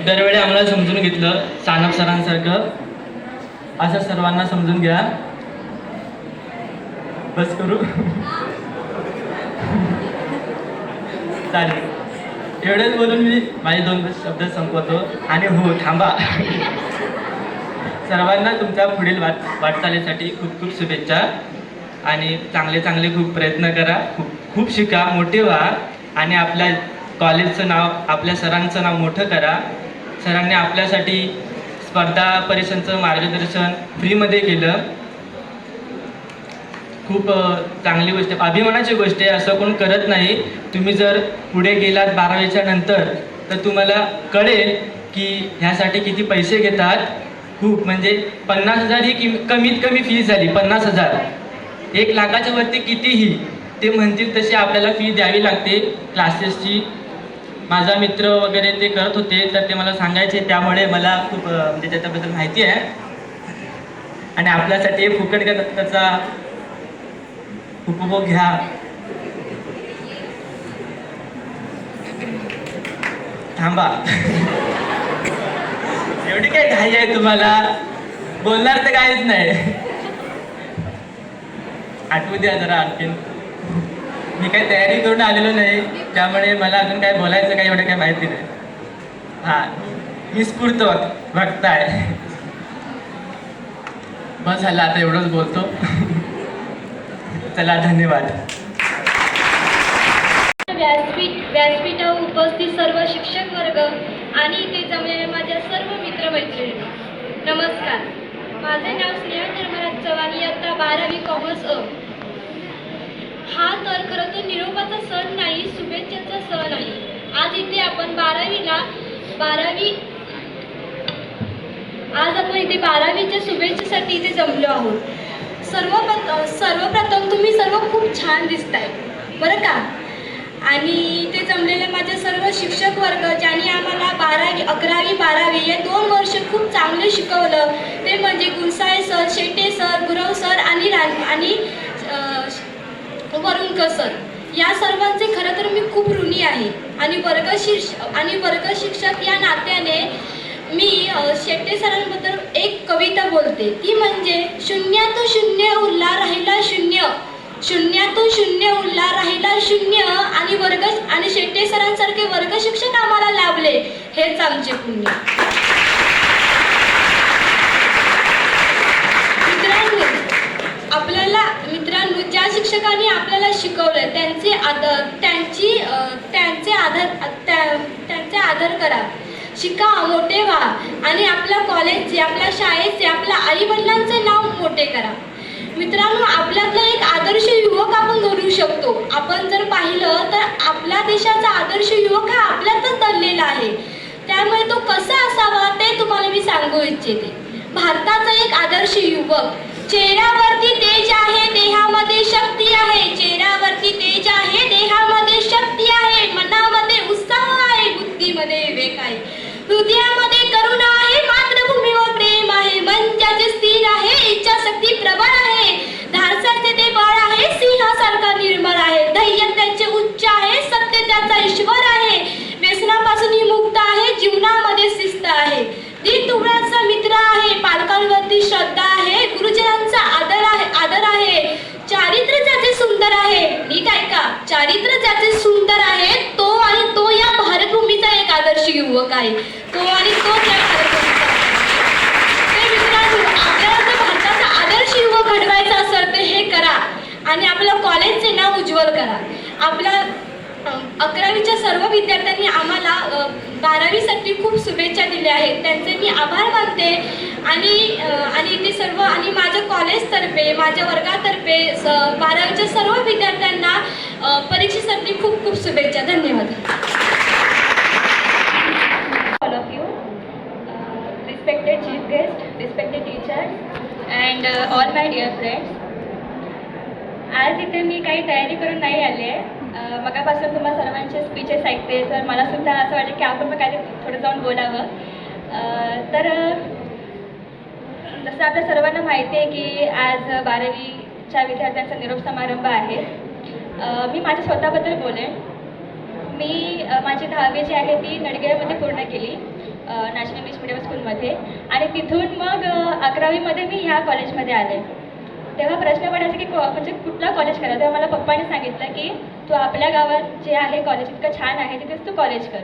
दरवेळी आम्हाला समजून घेतलं, सानप सरांसारखं. असं सर्वांना समजून घ्या. बस करू चालेल. एवढंच बोलून मी माझे 2 शब्द संपवतो. आणि हो थांबा, सर्वांना तुमच्या पुढील वाटचालीसाठी खूप खूप शुभेच्छा. आणि चांगले खूप प्रयत्न करा, खूप शिका, मोठे व्हा आणि आपल्या कॉलेजचं नाव, आपल्या सरांचं नाव मोठं करा. सरांनी आपल्यासाठी स्पर्धा परीक्षांचं मार्गदर्शन फ्रीमध्ये केलं. खूप चांगली गोष्ट, अभिमानाची गोष्ट आहे. असं कोण करत नाही. तुम्ही जर पुढे गेलात 12वीच्या नंतर तर तुम्हाला कळेल की ह्यासाठी किती पैसे घेतात. खूप म्हणजे 50,000 ही कमीत कमी फीस झाली. 50,000, 1 लाखाच्या वरती कितीही ते म्हणतील तशी आपल्याला फी द्यावी लागते क्लासेसची. माझा मित्र वगैरे ते करत होते तर ते मला सांगायचे, त्यामुळे मला खूप म्हणजे त्याच्याबद्दल माहिती आहे. आणि आपल्यासाठी फुकट त्याचा उपभोग घ्या. थांबा, एवढी काय घाई आहे तुम्हाला? बोलणार तर काहीच नाही. आठवू द्या जरा आणखीन. मी काही तयारी करून आलेलो नाही, त्यामुळे मला अजून काय बोलायचं काही एवढं काही माहिती नाही. हां, मी स्फूर्त बघताय. बस झालं, आता एवढंच बोलतो. चला, धन्यवाद. व्यासपीठावर उपस्थित सर्व शिक्षक वर्ग आणि इथे जमलेले माझ्या सर्व मित्रमैत्रिणी, नमस्कार. माझे नाव स्नेहा धर्मराज चव्हाण, इयत्ता 12वी कॉमर्स अ. हा तर खरं तर निरोपाचा सण नाही, शुभेच्छाचा सण आहे. आज इथे आपण 12वीच्या शुभेच्छेसाठी इथे जमलो आहोत. सर्वप्रथम तुम्ही सर्व खूप छान दिसताय बरं का. आणि इथे जमलेले माझे सर्व शिक्षक वर्ग ज्यांनी आम्हाला 11वी 12वी हे 2 वर्ष खूप चांगले शिकवलं, ते म्हणजे Gunsale sir, Shete sir, Gurav sir आणि वरुणकर सर. या सर्वांचे खरं तर मी खूप ऋणी आहे. आणि वर्ग शिक्षक या नात्याने मी शेट्टे सरांबद्दल एक कविता बोलते. ती म्हणजे शून्यातून शून्य उरला राहिला शून्य, शून्यातून शून्य उरला राहिला शून्य. आणि शेट्टे सरांसारखे वर्ग शिक्षक आम्हाला लाभले, हेच आमचे पुण्य. मित्रांनो, ज्या शिक्षकांनी आपल्याला शिकवलं त्यांचे आदर करा, शिका, मोठे व्हा आणि आपल्या कॉलेजचे, आपल्या शाळेचे, आपल्या आई-वडिलांचे नाव मोठे करा. मित्रांनो, आपल्यातला एक आदर्श युवक आपण घडवू शकतो. आपण जर पाहिलं तर आपल्या देशाचा आदर्श युवक हा आपल्यातच दडलेला आहे. त्यामुळे तो कसा असावा ते तुम्हाला मी सांगू इच्छिते. भारताचा एक आदर्श युवक, चेहऱ्यावरती तेज आहे, देहामध्ये शक्ती आहे. चेहऱ्यावरती तेज आहे, देहामध्ये शक्ती आहे. मनामध्ये उत्साह आहे, बुद्धीमध्ये विवेक आहे. हृदयामध्ये करुणा आहे, मातृभूमीवर प्रेम आहे. मन ज्याचे स्थिर आहे, इच्छाशक्ती प्रबळ आहे. धाडसाचे ते बळ आहे, सिंहासारखा निर्मळ आहे. धैर्य त्याचे उच्च आहे, सत्य त्याचा ईश्वर आहे. व्यसनापासून मुक्त आहे, जीवनामध्ये शिस्त आहे. दीनदुबळ्याचा मित्र आहे, पालकांवरती श्रद्धा आहे. गुरुजनांचा आदर आहे. चारित्र्य ज्याचे सुंदर आहे, नीट ऐका, चारित्र्य ज्याचे सुंदर आहे, तो या भारतभूमीचा एक आदर्श युवक आहे. तो त्या भारतभूमीचा. ते मित्रांनो, आपल्याला जर भारताचा आदर्श युवक घडवायचा असेल तर हे करा आणि आपल्या कॉलेजचे नाव उज्ज्वल करा. आपल्या 11वीच्या सर्व विद्यार्थ्यांनी आम्हाला 12वीसाठी खूप शुभेच्छा दिल्या आहेत, त्यांचे मी आभार मानते. आणि ते सर्व आणि माझ्या कॉलेजतर्फे, माझ्या वर्गातर्फे 12वीच्या सर्व विद्यार्थ्यांना परीक्षेसाठी खूप खूप शुभेच्छा. धन्यवाद. All of you, respected chief guest, respected teachers and all my dear friends. आज इथे मी काही तयारी करून नाही आले आहे. मगापासून तुम्हाला सर्वांचे स्पीचेस ऐकते तर मला सुद्धा असं वाटतं की आपण पण काहीतरी थोडं जाऊन बोलावं. तर जसं आपल्या सर्वांना माहिती आहे की आज 12वीच्या विद्यार्थ्यांचा निरोप समारंभ आहे. मी माझ्या स्वतःबद्दल बोलेन. मी माझी 10वी जी आहे ती नडगेमध्ये पूर्ण केली, नॅशनल इंग्लिश मिडियम स्कूलमध्ये. आणि तिथून मग 11वीमध्ये मी ह्या कॉलेजमध्ये आले. तेव्हा प्रश्न पडायचा की म्हणजे कुठला कॉलेज करा. तेव्हा मला पप्पाने सांगितलं की तू आपल्या गावात जे आहे कॉलेज इतकं छान आहे तिथेच तू कॉलेज कर.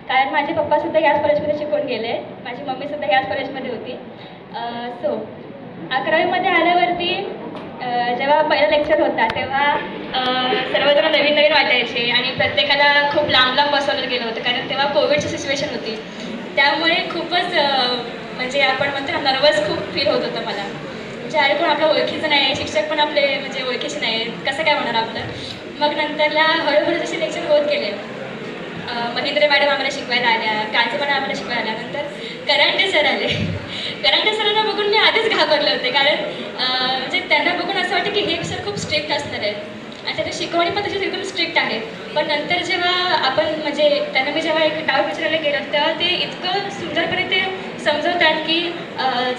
कारण माझे पप्पासुद्धा याच कॉलेजमध्ये शिकून गेले, माझी मम्मीसुद्धा याच कॉलेजमध्ये होती. सो 11वीमध्ये आल्यावरती जेव्हा पहिला लेक्चर होता तेव्हा सर्वजण नवीन नवीन वाटायचे आणि प्रत्येकाला खूप लांब लांब बसवलं गेलं होतं, कारण तेव्हा कोविडची सिच्युएशन होती. त्यामुळे खूपच म्हणजे आपण म्हणतो ना, नर्वस खूप फील होत होतं मला. म्हणजे अरे कोण आपलं ओळखीचं नाही, शिक्षक पण आपले म्हणजे ओळखीचे नाही, कसं काय होणार आपलं. मग नंतरला हळूहळू जसे लेक्चर होत गेले, महेंद्र मॅडम आम्हाला शिकवायला आल्या, काळचे मॅडम आम्हाला शिकवायला आल्या, नंतर करांटे सर आले. करांटे सरांना बघून मी आधीच घाबरले होते, कारण म्हणजे त्यांना बघून असं वाटतं की हे सर खूप स्ट्रिक्ट असणार आहेत आणि त्यांची शिकवणी पण तशीच एकदम स्ट्रिक्ट आहे. पण नंतर जेव्हा आपण म्हणजे त्यांना मी जेव्हा एक डाऊट विचारायला गेलं तेव्हा ते इतकं सुंदरपणे ते समजवतात की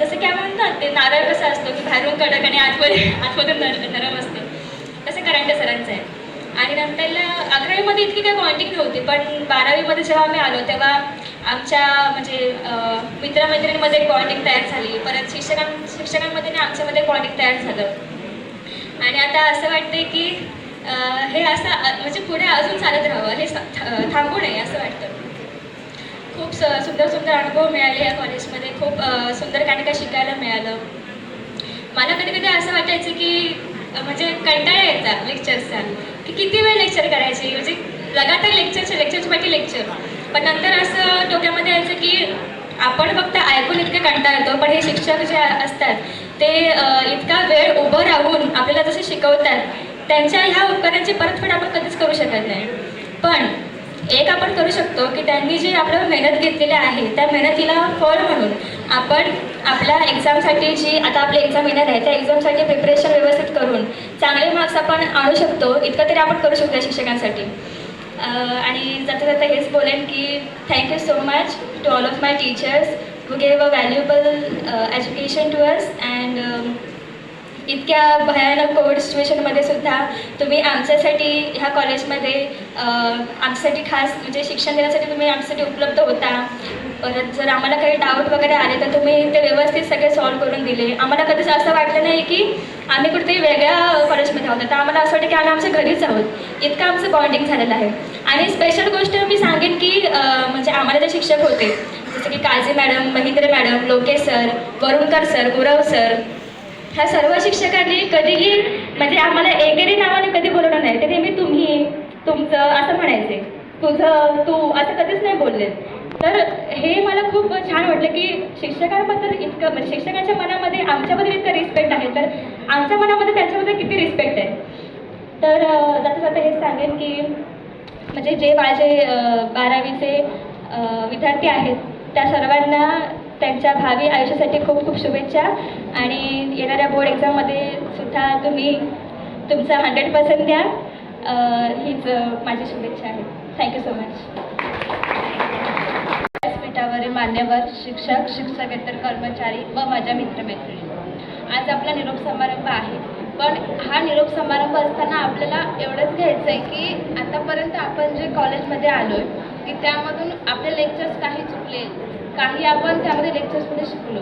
जसं की आपण म्हणतात ते नारळ कसा असतो की बाहेरून कडक आणि आतमधून नरम असतं, तसं करांटे सरांचं आहे. आणि नंतरला 11वीमध्ये इतकी काही बॉन्डिंग नव्हती, पण 12वीमध्ये जेव्हा आम्ही आलो तेव्हा आमच्या म्हणजे मित्रमैत्रिणींमध्ये एक बॉन्डिंग तयार झाली. परत शिक्षकांमध्ये आणि आमच्यामध्ये बॉन्डिंग तयार झालं. आणि आता असं वाटते की हे असं म्हणजे पुढे अजून चालत राहावं, हे थांबू नये असं वाटतं. खूप सुंदर सुंदर अनुभव मिळाले या कॉलेजमध्ये, खूप सुंदर काही काही शिकायला मिळालं. मला कधी कधी असं वाटायचं की म्हणजे कंटाळा यायचा लेक्चर्सचा, की किती वेळ लेक्चर करायची, म्हणजे लगातार लेक्चरच्या पाठी लेक्चर. पण नंतर असं डोक्यामध्ये यायचं की आपण फक्त ऐकून इतके कंटाळतो, पण हे शिक्षक जे असतात ते इतका वेळ उभं राहून आपल्याला जसे शिकवतात, त्यांच्या ह्या उपकारांची परतफेड आपण कधीच करू शकत नाही. पण एक आपण करू शकतो की त्यांनी जे आपल्याला मेहनत घेतलेली आहे त्या मेहनतीला फळ म्हणून आपण आपल्या एक्झामसाठी जी आता आपली एक्झाम येणार आहे त्या एक्झामसाठी प्रिपरेशन व्यवस्थित करून चांगले मार्क्स आपण आणू शकतो, इतकं तरी आपण करू शकतो शिक्षकांसाठी. आणि जाता जाता हेच बोलेन की thank you so much to all of my teachers who gave a valuable education to us and इतक्या भयानक कोविड सिच्युएशनमध्ये सुद्धा तुम्ही आमच्यासाठी ह्या कॉलेजमध्ये आमच्यासाठी खास म्हणजे शिक्षण देण्यासाठी तुम्ही आमच्यासाठी उपलब्ध होता. परत जर आम्हाला काही डाऊट वगैरे आले तर तुम्ही ते व्यवस्थित सगळे सॉल्व्ह करून दिले. आम्हाला कधीच असं वाटलं नाही की आम्ही कुठेतरी वेगळ्या कॉलेजमध्ये आहोत, तर आम्हाला असं वाटतं की आम्ही आमच्या घरीच आहोत, इतकं आमचं बॉन्डिंग झालेलं आहे. आणि स्पेशल गोष्ट मी सांगेन की म्हणजे आम्हाला जे शिक्षक होते जसं की काळजी मॅडम, महेंद्र मॅडम, लोके sir, Varunkar sir, Gurav sir, ह्या सर्व शिक्षकांनी कधीही म्हणजे आम्हाला एकेरी नावाने कधी बोलवलं नाही. ते नेहमी तुम्ही, तुमचं असं म्हणायचे, तुझं, तू असं कधीच नाही बोलले. तर हे मला खूप छान वाटलं की शिक्षकांबद्दल इतकं म्हणजे शिक्षकांच्या मनामध्ये आमच्याबद्दल इतकं रिस्पेक्ट आहे, तर आमच्या मनामध्ये त्यांच्याबद्दल किती रिस्पेक्ट आहे. तर जाता जाता हेच सांगेन की म्हणजे जे माझे 12वीचे विद्यार्थी आहेत त्या सर्वांना त्यांच्या भावी आयुष्यासाठी खूप खूप शुभेच्छा. आणि येणाऱ्या बोर्ड एक्झाममध्ये सुद्धा तुम्ही तुमचा 100% द्या, हीच माझी शुभेच्छा आहे. Thank you so much. व्यासपीठावरील मान्यवर शिक्षक, शिक्षकेतर कर्मचारी व माझ्या मित्रमैत्रिणी, आज आपला निरोप समारंभ आहे. पण हा निरोप समारंभ असताना आपल्याला एवढंच घ्यायचं आहे की आतापर्यंत आपण जे कॉलेजमध्ये आलो आहे की त्यामधून आपले लेक्चर्स काही चुकले, काही आपण त्यामध्ये लेक्चर्समध्ये शिकलो,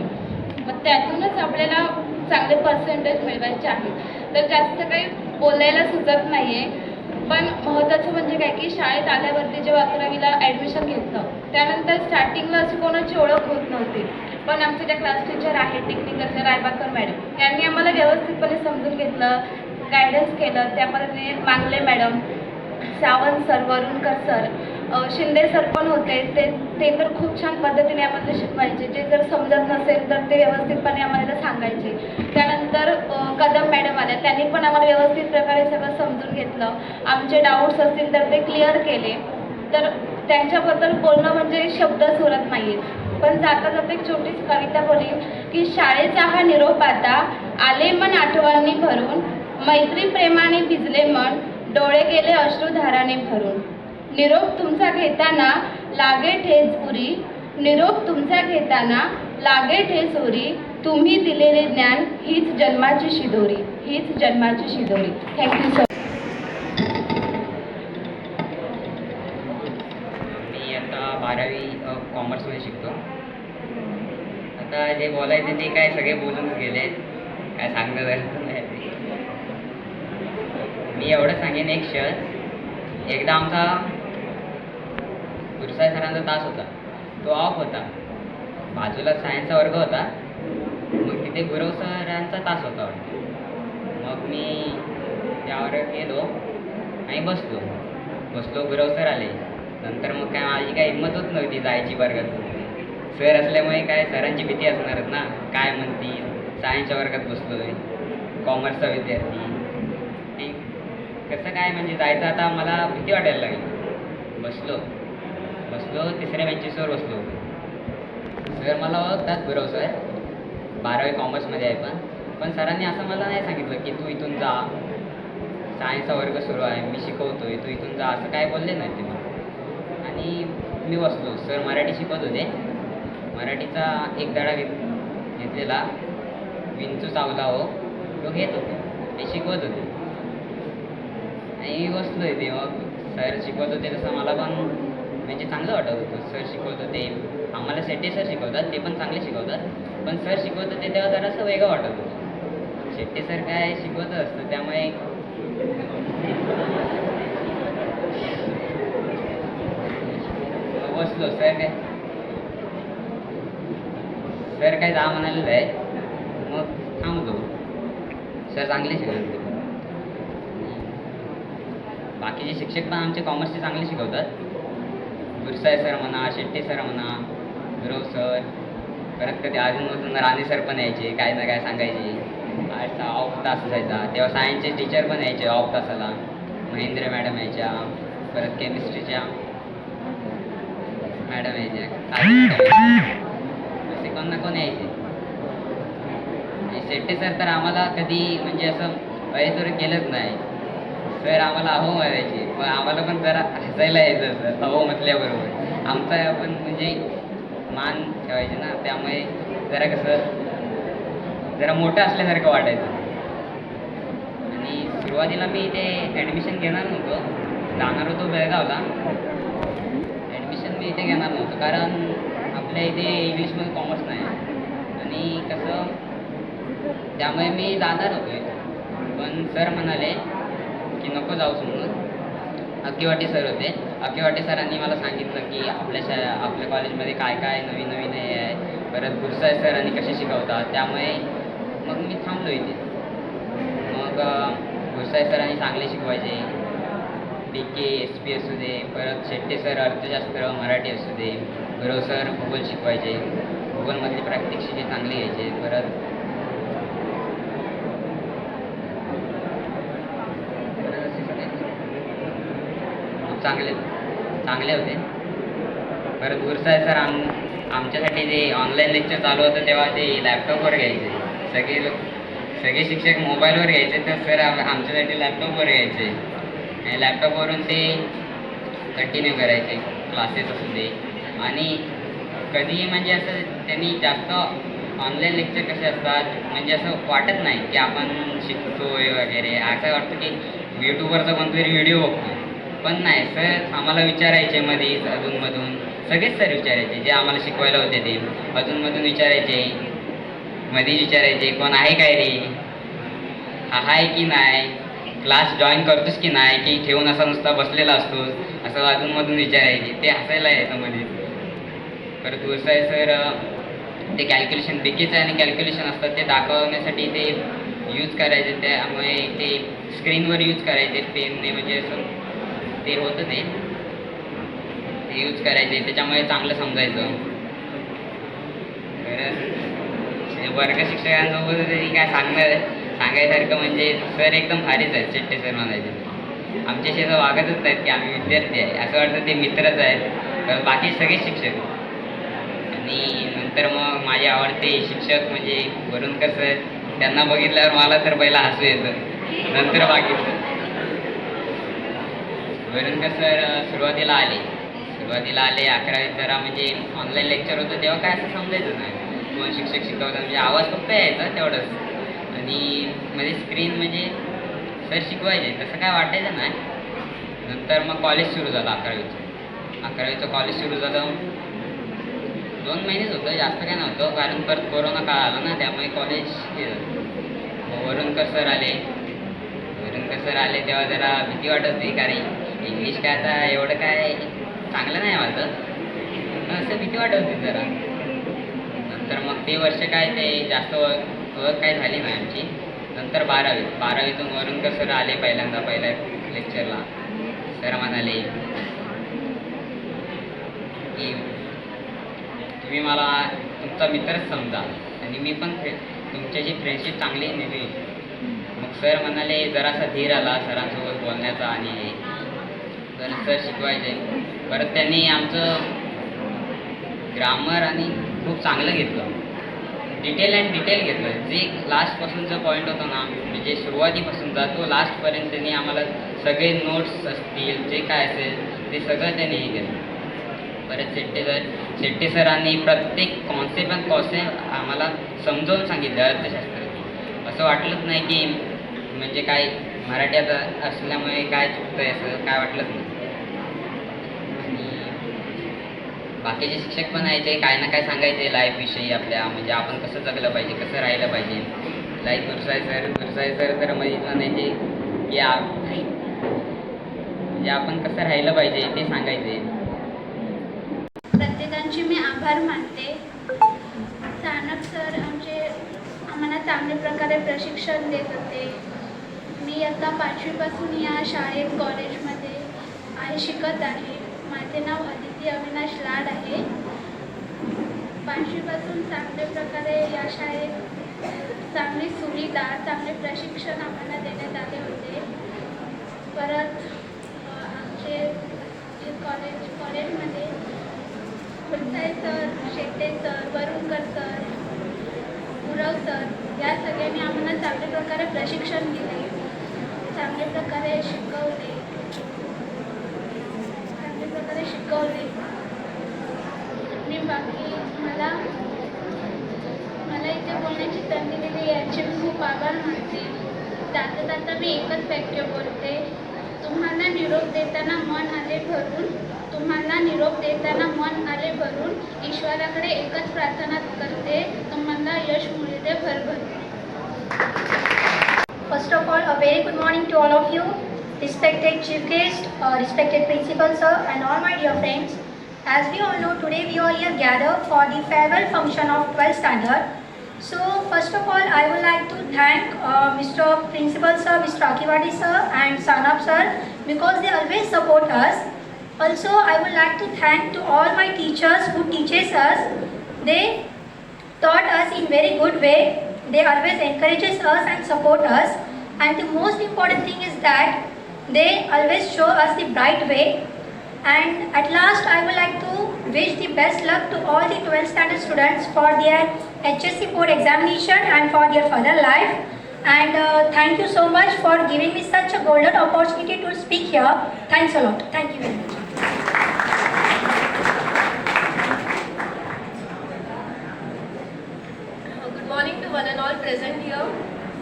मग त्यातूनच आपल्याला चांगले पर्सेंटेज मिळवायचे आहेत. तर जास्त काही बोलायला सुचत नाही आहे. पण महत्त्वाचं म्हणजे काय की शाळेत आल्यावरती जेव्हा 11वीला ॲडमिशन घेतलं त्यानंतर स्टार्टिंगला अशी कोणाची ओळख होत नव्हती. पण आमचे त्या क्लास टीचर आहेत टेक्निकलच्या रायबाकर मॅडम, यांनी आम्हाला व्यवस्थितपणे समजून घेतलं, गायडन्स केलं. त्या पद्धतीने Mangle madam, Sawant sir, Varunkar sir, Shinde sir पण होते, ते तर खूप छान पद्धतीने आम्हाला शिकवायचे. जे जर समजत नसेल तर ते व्यवस्थितपणे आम्हाला सांगायचे. त्यानंतर कदम मॅडम आल्या, त्यांनी पण आम्हाला व्यवस्थित प्रकारे सगळं समजून घेतलं. आमचे डाऊट्स असतील तर ते क्लिअर केले. तर त्यांच्याबद्दल बोलणं म्हणजे शब्दच उरत नाही. पण जाता जाता एक छोटीच कविता बोलीन की शाळेचा हा निरोप आता, आले मन आठवणी भरून, मैत्री प्रेमाने भिजले मन, डोळे गेले अश्रुधाराने भरून. निरोप तुमचा घेताना लागे ठेच उरी, निरोप तुमचा घेताना लागे ठेच उरी, तुम्ही दिलेले ज्ञान हीच जन्माची शिदोरी, हीच जन्माची शिदोरी. Thank you sir. मी आता 12वी कॉमर्समध्ये शिकतो. आता जे बोलायचे ते काय सगळे बोलूनच गेले, काय सांगता झालं नाही. मी एवढं सांगेन एक क्षण, एकदा आमचा गुरुसाई सरांचा तास होता, तो ऑफ होता. बाजूला सायन्सचा वर्ग होता, मग तिथे गुरव सरांचा तास होता वाटतं. मग मी त्यावर गेलो आणि बसलो गुरव सर आले. नंतर मग काय माझी काही हिंमत होत नव्हती जायची वर्गात. सर असल्यामुळे काय सरांची भीती असणारच ना, काय म्हणतील. सायन्सच्या वर्गात बसलोय, कॉमर्सचा विद्यार्थी, ते कसं काय म्हणजे जायचं. आता मला भीती वाटायला लागली. बसलो तिसऱ्या बेंचेसवर बसलो. सर मला ओळखतात गुरव सर, 12वी कॉमर्समध्ये आहे. पण सरांनी असं मला नाही सांगितलं की तू इथून जा, सायन्सचा वर्ग सुरू आहे, मी शिकवतोय, तू इथून जा, असं काय बोलले नाही ते मला. आणि मी बसलो. सर मराठी शिकवत होते. मराठीचा एक धडा घेतलेला, विंचू चावला हो, तो घेत होते, ते शिकवत होते. आणि मी बसलो इथे. मग सर शिकवत होते तसं मला पण म्हणजे चांगलं वाटत होतं. सर शिकवत होते, आम्हाला शेट्टी सर शिकवतात, ते पण चांगले शिकवतात. पण सर शिकवत होते तेव्हा जरासं वेगळं वाटत होतं. शेट्टी सर काय शिकवत असतं, त्यामुळे बसलो. सर काय जा म्हणालेलं आहे. मग थांबलो. सर चांगले शिकवतात. बाकीचे शिक्षक पण आमचे कॉमर्सचे चांगले शिकवतात. गुरसाय सर म्हणा, शेट्टी सर म्हणा, गुरव सर, परत कधी अजूनमधून राणे सर पण यायचे, काय ना काय सांगायचे. आर्टचा ऑफ तास असायचा तेव्हा सायन्सचे टीचर पण यायचे ऑफ तासाला. महेंद्र मॅडम यायच्या, परत केमिस्ट्रीच्या मॅडम यायच्या, असे कोण ना कोण यायचे. आणि शेट्टी सर तर आम्हाला कधी म्हणजे असं वैतुरी केलंच नाही. सर आम्हाला अहो म्हणायचे, पण आम्हाला पण जरा हसायला यायचं. सर अहो म्हटल्याबरोबर आमचा आपण म्हणजे मान ठेवायचे ना, त्यामुळे जरा कसं जरा मोठं असल्यासारखं वाटायचं. आणि सुरुवातीला मी इथे ॲडमिशन घेणार नव्हतो, जाणार होतो बेळगावला. ॲडमिशन मी इथे घेणार नव्हतो कारण आपल्या इथे इंग्लिशमध्ये कॉमर्स नाही आणि कसं, त्यामुळे मी जाणार होतो. पण सर म्हणाले की नको जाऊस म्हणून. अक्कीवाटी सर होते. अक्कीवाटी सरांनी मला सांगितलं की आपल्या कॉलेजमध्ये काय काय नवीन नवीन हे आहे, परत गुरसाय सरांनी कसे शिकवतात, त्यामुळे मग मी थांबलो इथे. मग गुरसाय सरांनी चांगले शिकवायचे. BK SP असू दे, परत शेट्टी सर अर्थशास्त्र मराठी असू दे, गुरव सर भूगोल शिकवायचे, भूगोलमधली प्रात्यक्षिके चांगली घ्यायचे. परत चांगले होते. परत गुरसाय सर आमच्यासाठी जे ऑनलाईन लेक्चर चालू होतं तेव्हा ते लॅपटॉपवर घ्यायचे. सगळे शिक्षक मोबाईलवर घ्यायचे, तर सर आमच्यासाठी लॅपटॉपवर घ्यायचे. आणि लॅपटॉपवरून ते कंटिन्यू करायचे, क्लासेस असू दे. आणि कधी म्हणजे असं त्यांनी जास्त ऑनलाईन लेक्चर कसे असतात म्हणजे असं वाटत नाही की आपण शिकतोय वगैरे, असं वाटतं की यूट्यूबवरचा कोणतरी व्हिडिओ बघतो. पण नाही, सर आम्हाला विचारायचे मध्येच अधूनमधून, सगळेच सर विचारायचे जे आम्हाला शिकवायला होते ते अधूनमधून विचारायचे. मध्येच विचारायचे कोण आहे काय रे, आहे की नाही, क्लास जॉईन करतोस की नाही, की ठेवून असा नुसता बसलेला असतोस, असं अधूनमधून विचारायचे. ते हसायला यायचं मध्ये. परत गुरसाय सर ते कॅल्क्युलेशन BKचं आणि कॅल्क्युलेशन असतात ते दाखवण्यासाठी ते यूज करायचे, त्यामुळे ते स्क्रीनवर यूज करायचे पेनने, म्हणजे असं ते होतं ते यूज करायचे, त्याच्यामुळे चांगलं समजायचं. वर्ग शिक्षकांसोबत तरी काय सांगायसारखं म्हणजे सर एकदम भारीच आहेत. शेट्टी सर म्हणायचे, आमच्याशी असं वागतच नाहीत की आम्ही विद्यार्थी आहे, असं वाटतं ते मित्रच आहेत. तर बाकी सगळे शिक्षक. आणि नंतर मग माझे आवडते शिक्षक म्हणजे वरुणकर सर, त्यांना बघितल्यावर मला तर पहिला हसू येतं, नंतर बाकीचं. वरुणकर सर सुरुवातीला आले 11वीत जरा म्हणजे ऑनलाईन लेक्चर होतं तेव्हा काय असं समजायचं नाही, कोण शिक्षक शिकवतात, म्हणजे आवाज फक्त यायचा तेवढंच. आणि म्हणजे स्क्रीन म्हणजे सर शिकवायचे तसं काय वाटायचं नाही. नंतर मग कॉलेज सुरू झालं 11वीचं कॉलेज सुरू झालं. 2 महिनेच होतं, जास्त काय नव्हतं, कारण परत कोरोना काळ आला ना, त्यामुळे कॉलेज हे झालं. वरुणकर सर आले तेव्हा जरा भीती वाटत होती, कारण इंग्लिश काय आता एवढं काय चांगलं नाही माझं, पण असं भीती वाटत होती जरा. नंतर मग ते वर्ष काय ते जास्त ओळख काय झाली नाही आमची. नंतर नंतर 12वीतून वरुणकर सर आले पहिल्या लेक्चरला. सर म्हणाले की तुम्ही मला तुमचा मित्रच समजा आणि मी पण तुमच्याशी फ्रेंडशिप चांगली नेली. मग सर म्हणाले जरासा धीर आला सरांसोबत बोलण्याचा आणि सर शिकवायचे. परत त्यांनी आमचं ग्रामर आणि खूप चांगलं घेतलं, डिटेल घेतलं. जे लास्टपासूनचा पॉईंट होता ना, म्हणजे सुरुवातीपासूनचा तो लास्टपर्यंत त्यांनी आम्हाला सगळे नोट्स असतील जे काय असेल ते सगळं त्यांनी हे केलं. परत शेट्टे सरांनी प्रत्येक कॉन्सेप्ट आम्हाला समजावून सांगितलं अर्थशास्त्राची. असं वाटलंच नाही की म्हणजे काय मराठीत असल्यामुळे काय चुकतंय असं काय वाटलंच नाही. आणि बाकीचे शिक्षक पण यायचे काय ना काय सांगायचे लाईफविषयी आपल्या, म्हणजे आपण कसं जगलं पाहिजे, कसं राहिलं पाहिजे. लाईक गुरसाई सर तर बघितलं नाही ते की म्हणजे आपण कसं राहिलं पाहिजे ते सांगायचे. प्रत्येकांचे मी आभार मानते. सानप सर आम्हाला चांगल्या प्रकारे प्रशिक्षण देत होते. मी आता 5वीपासून या शाळेत कॉलेजमध्ये शिकत आहे. माझे नाव अदिती अविनाश लाड आहे. 5वीपासून चांगल्या प्रकारे या शाळेत चांगली सुविधा, चांगले प्रशिक्षण आम्हाला देण्यात आले होते. परत आमचे कॉलेजमध्ये Gursai sir, Shette sir, Varunkar sir, Gurav sir या सगळ्यांनी आम्हाला चांगल्या प्रकारे प्रशिक्षण दिले, चांगल्या प्रकारे शिकवले. मी बाकी मला इथे बोलण्याची संधी दिली याचे मी खूप आभार मानते. जाता मी एकच वाक्य बोलते. तुम्हाला निरोप देताना मन आले भरून ईश्वराकडे एकच प्रार्थना करते, तुम्हाला यश मिळू दे भरभरून. First of all, a very good morning to all of you, respected chief guest, respected principal sir, and all my dear friends. As we all know, today we are here gathered for the farewell function of 12th standard. So, first of all, I would like to thank Mr. Principal sir, Mr. Akiwadi sir, and Sanap sir because they always support us. Also, I would like to thank to all my teachers who teaches us. They taught us in very good way. They always encourages us and support us. And the most important thing is that they always show us the bright way. And at last, I would like to wish the best luck to all the 12th standard students for their HSC board examination and for their further life. And thank you so much for giving me such a golden opportunity to speak here. Thanks a lot. Thank you very much. Good morning to one and all present here,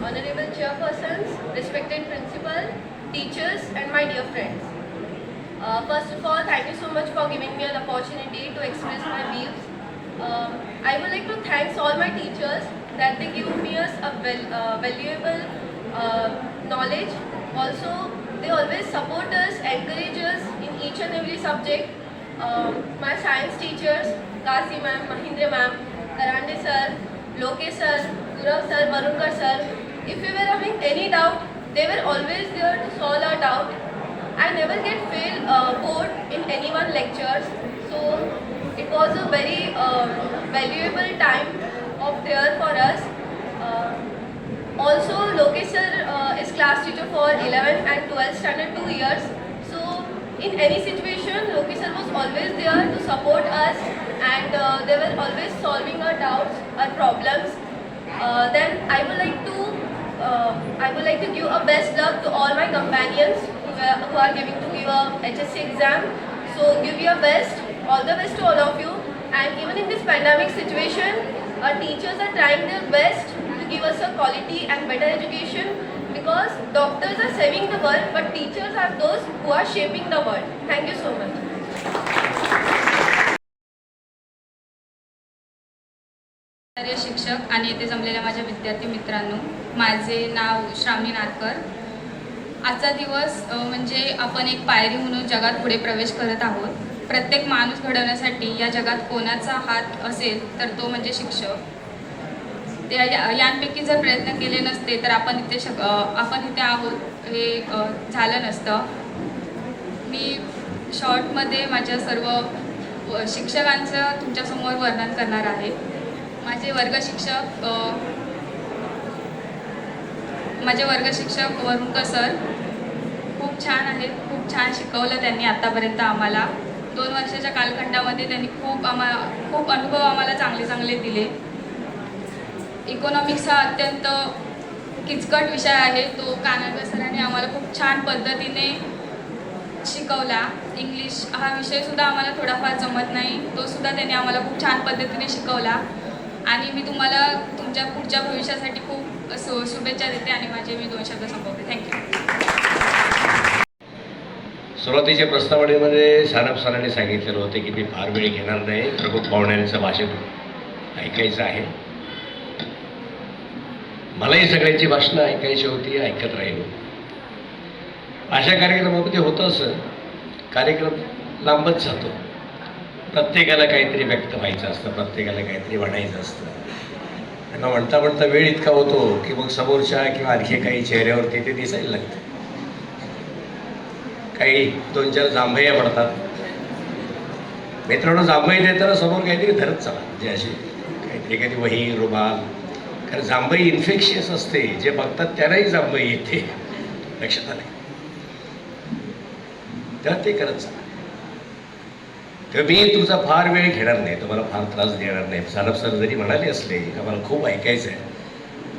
honorable chairpersons, respected principal, teachers, and my dear friends. First of all, thank you so much for giving me an opportunity to express my views. I would like to thank all my teachers that they give me us a valuable knowledge. Also, they always support us, encourage us in each and every subject. My science teachers, Kasi ma'am, Mahindra ma'am, Karande sir, Loke sir, Gurav sir, Varunkar sir, if we were having any doubt, they were always there to solve our doubt. I never get bored in anyone lectures, so it was a very valuable time of there for us. Also, Loke sir is class teacher for 11th and 12th standard 2 years. So, in any situation, Loke sir was always there to support us, and they were always solving our doubts, our problems. Then I would like to give a best luck to all my companions who are giving to give a HSC exam. So give your best, all the best to all of you. And even in this pandemic situation, our teachers are trying their best to give us a quality and better education, because doctors are saving the world, but teachers are those who are shaping the world. Thank you so much. शिक्षक आणि येथे जमलेल्या माझ्या विद्यार्थी मित्रांनो, माझे नाव श्रावणी नारकर. आजचा दिवस म्हणजे आपण एक पायरी म्हणून जगात पुढे प्रवेश करत आहोत. प्रत्येक माणूस घडवण्यासाठी या जगात कोणाचा हात असेल तर तो म्हणजे शिक्षक. यांपैकी जर प्रयत्न केले नसते तर आपण इथे आहोत हे झालं नसतं. मी शॉर्टमध्ये माझ्या सर्व शिक्षकांचं तुमच्यासमोर वर्णन करणार आहे. माझे वर्गशिक्षक वरुणकर सर खूप छान आहेत. खूप छान शिकवलं त्यांनी आत्तापर्यंत आम्हाला. 2 वर्षाच्या कालखंडामध्ये त्यांनी खूप अनुभव आम्हाला चांगले दिले. इकॉनॉमिक्स हा अत्यंत किचकट विषय आहे. तो कानडकर सरांनी आम्हाला खूप छान पद्धतीने शिकवला. इंग्लिश हा विषयसुद्धा आम्हाला थोडाफार जमत नाही, तो सुद्धा त्यांनी आम्हाला खूप छान पद्धतीने शिकवला. आणि मी तुम्हाला तुमच्या पुढच्या भविष्यासाठी खूप शुभेच्छा देते आणि मी 2 शब्द संपवते. थँक्यू. सुरुवातीच्या प्रस्तावनेमध्ये सानप सरांनी सांगितलेलं होतं की मी फार वेळ घेणार नाही, प्रमुख पाहुण्यांचं भाषण ऐकायचं आहे. मलाही सगळ्यांची भाषणं ऐकायची होती, ऐकत राहिलो. अशा कार्यक्रमामध्ये होतं असं, कार्यक्रम लांबच जातो. प्रत्येकाला काहीतरी व्यक्त व्हायचं असतं, प्रत्येकाला काहीतरी म्हणायचं असतं. आणि म्हणता म्हणता वेळ इतका होतो की मग समोरच्या किंवा आणखी काही चेहऱ्यावरती ते दिसायला लागतं. काही 2-4 जांभया पडतात. मित्रांनो, जांभई देताना समोर काहीतरी धरत चला, म्हणजे अशी काहीतरी एखादी वही, रुमाल. कारण जांभई इन्फेक्शियस असते. जे बघतात त्यांनाही जांभई येते, लक्षात आलं. तेव्हा ते करत चला. तेव्हा मी तुमचा फार वेळ घेणार नाही, तुम्हाला फार त्रास देणार नाही. सानप सर जरी म्हणाले असले की आम्हाला खूप ऐकायचं आहे,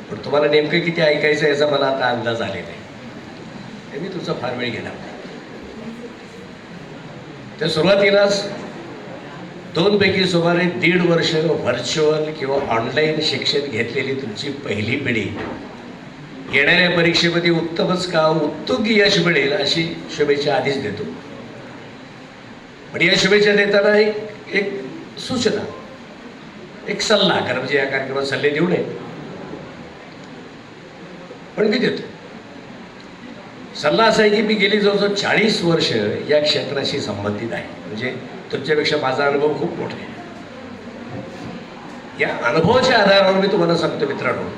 पण तुम्हाला नेमकं किती ऐकायचं याचा मला आता अंदाज आलेला आहे. मी तुमचा फार वेळ घेणार नाही. तर सुरुवातीलाच 2 पैकी सुमारे 1.5 वर्ष व्हर्च्युअल किंवा ऑनलाईन शिक्षण घेतलेली तुमची पहिली पिढी येणाऱ्या परीक्षेमध्ये उत्तमच का उत्तुंग यश मिळेल अशी शुभेच्छा आधीच देतो. पण या शुभेच्छा देताना एक सूचना, एक सल्ला, कारण म्हणजे या कार्यक्रमात सल्ले देऊ नये, पण मी देतो. सल्ला असा आहे की मी गेली जवळजवळ 40 वर्ष या क्षेत्राशी संबंधित आहे. म्हणजे तुमच्यापेक्षा माझा अनुभव खूप मोठा आहे. या अनुभवाच्या आधारावर मी तुम्हाला सांगतो मित्रांनो,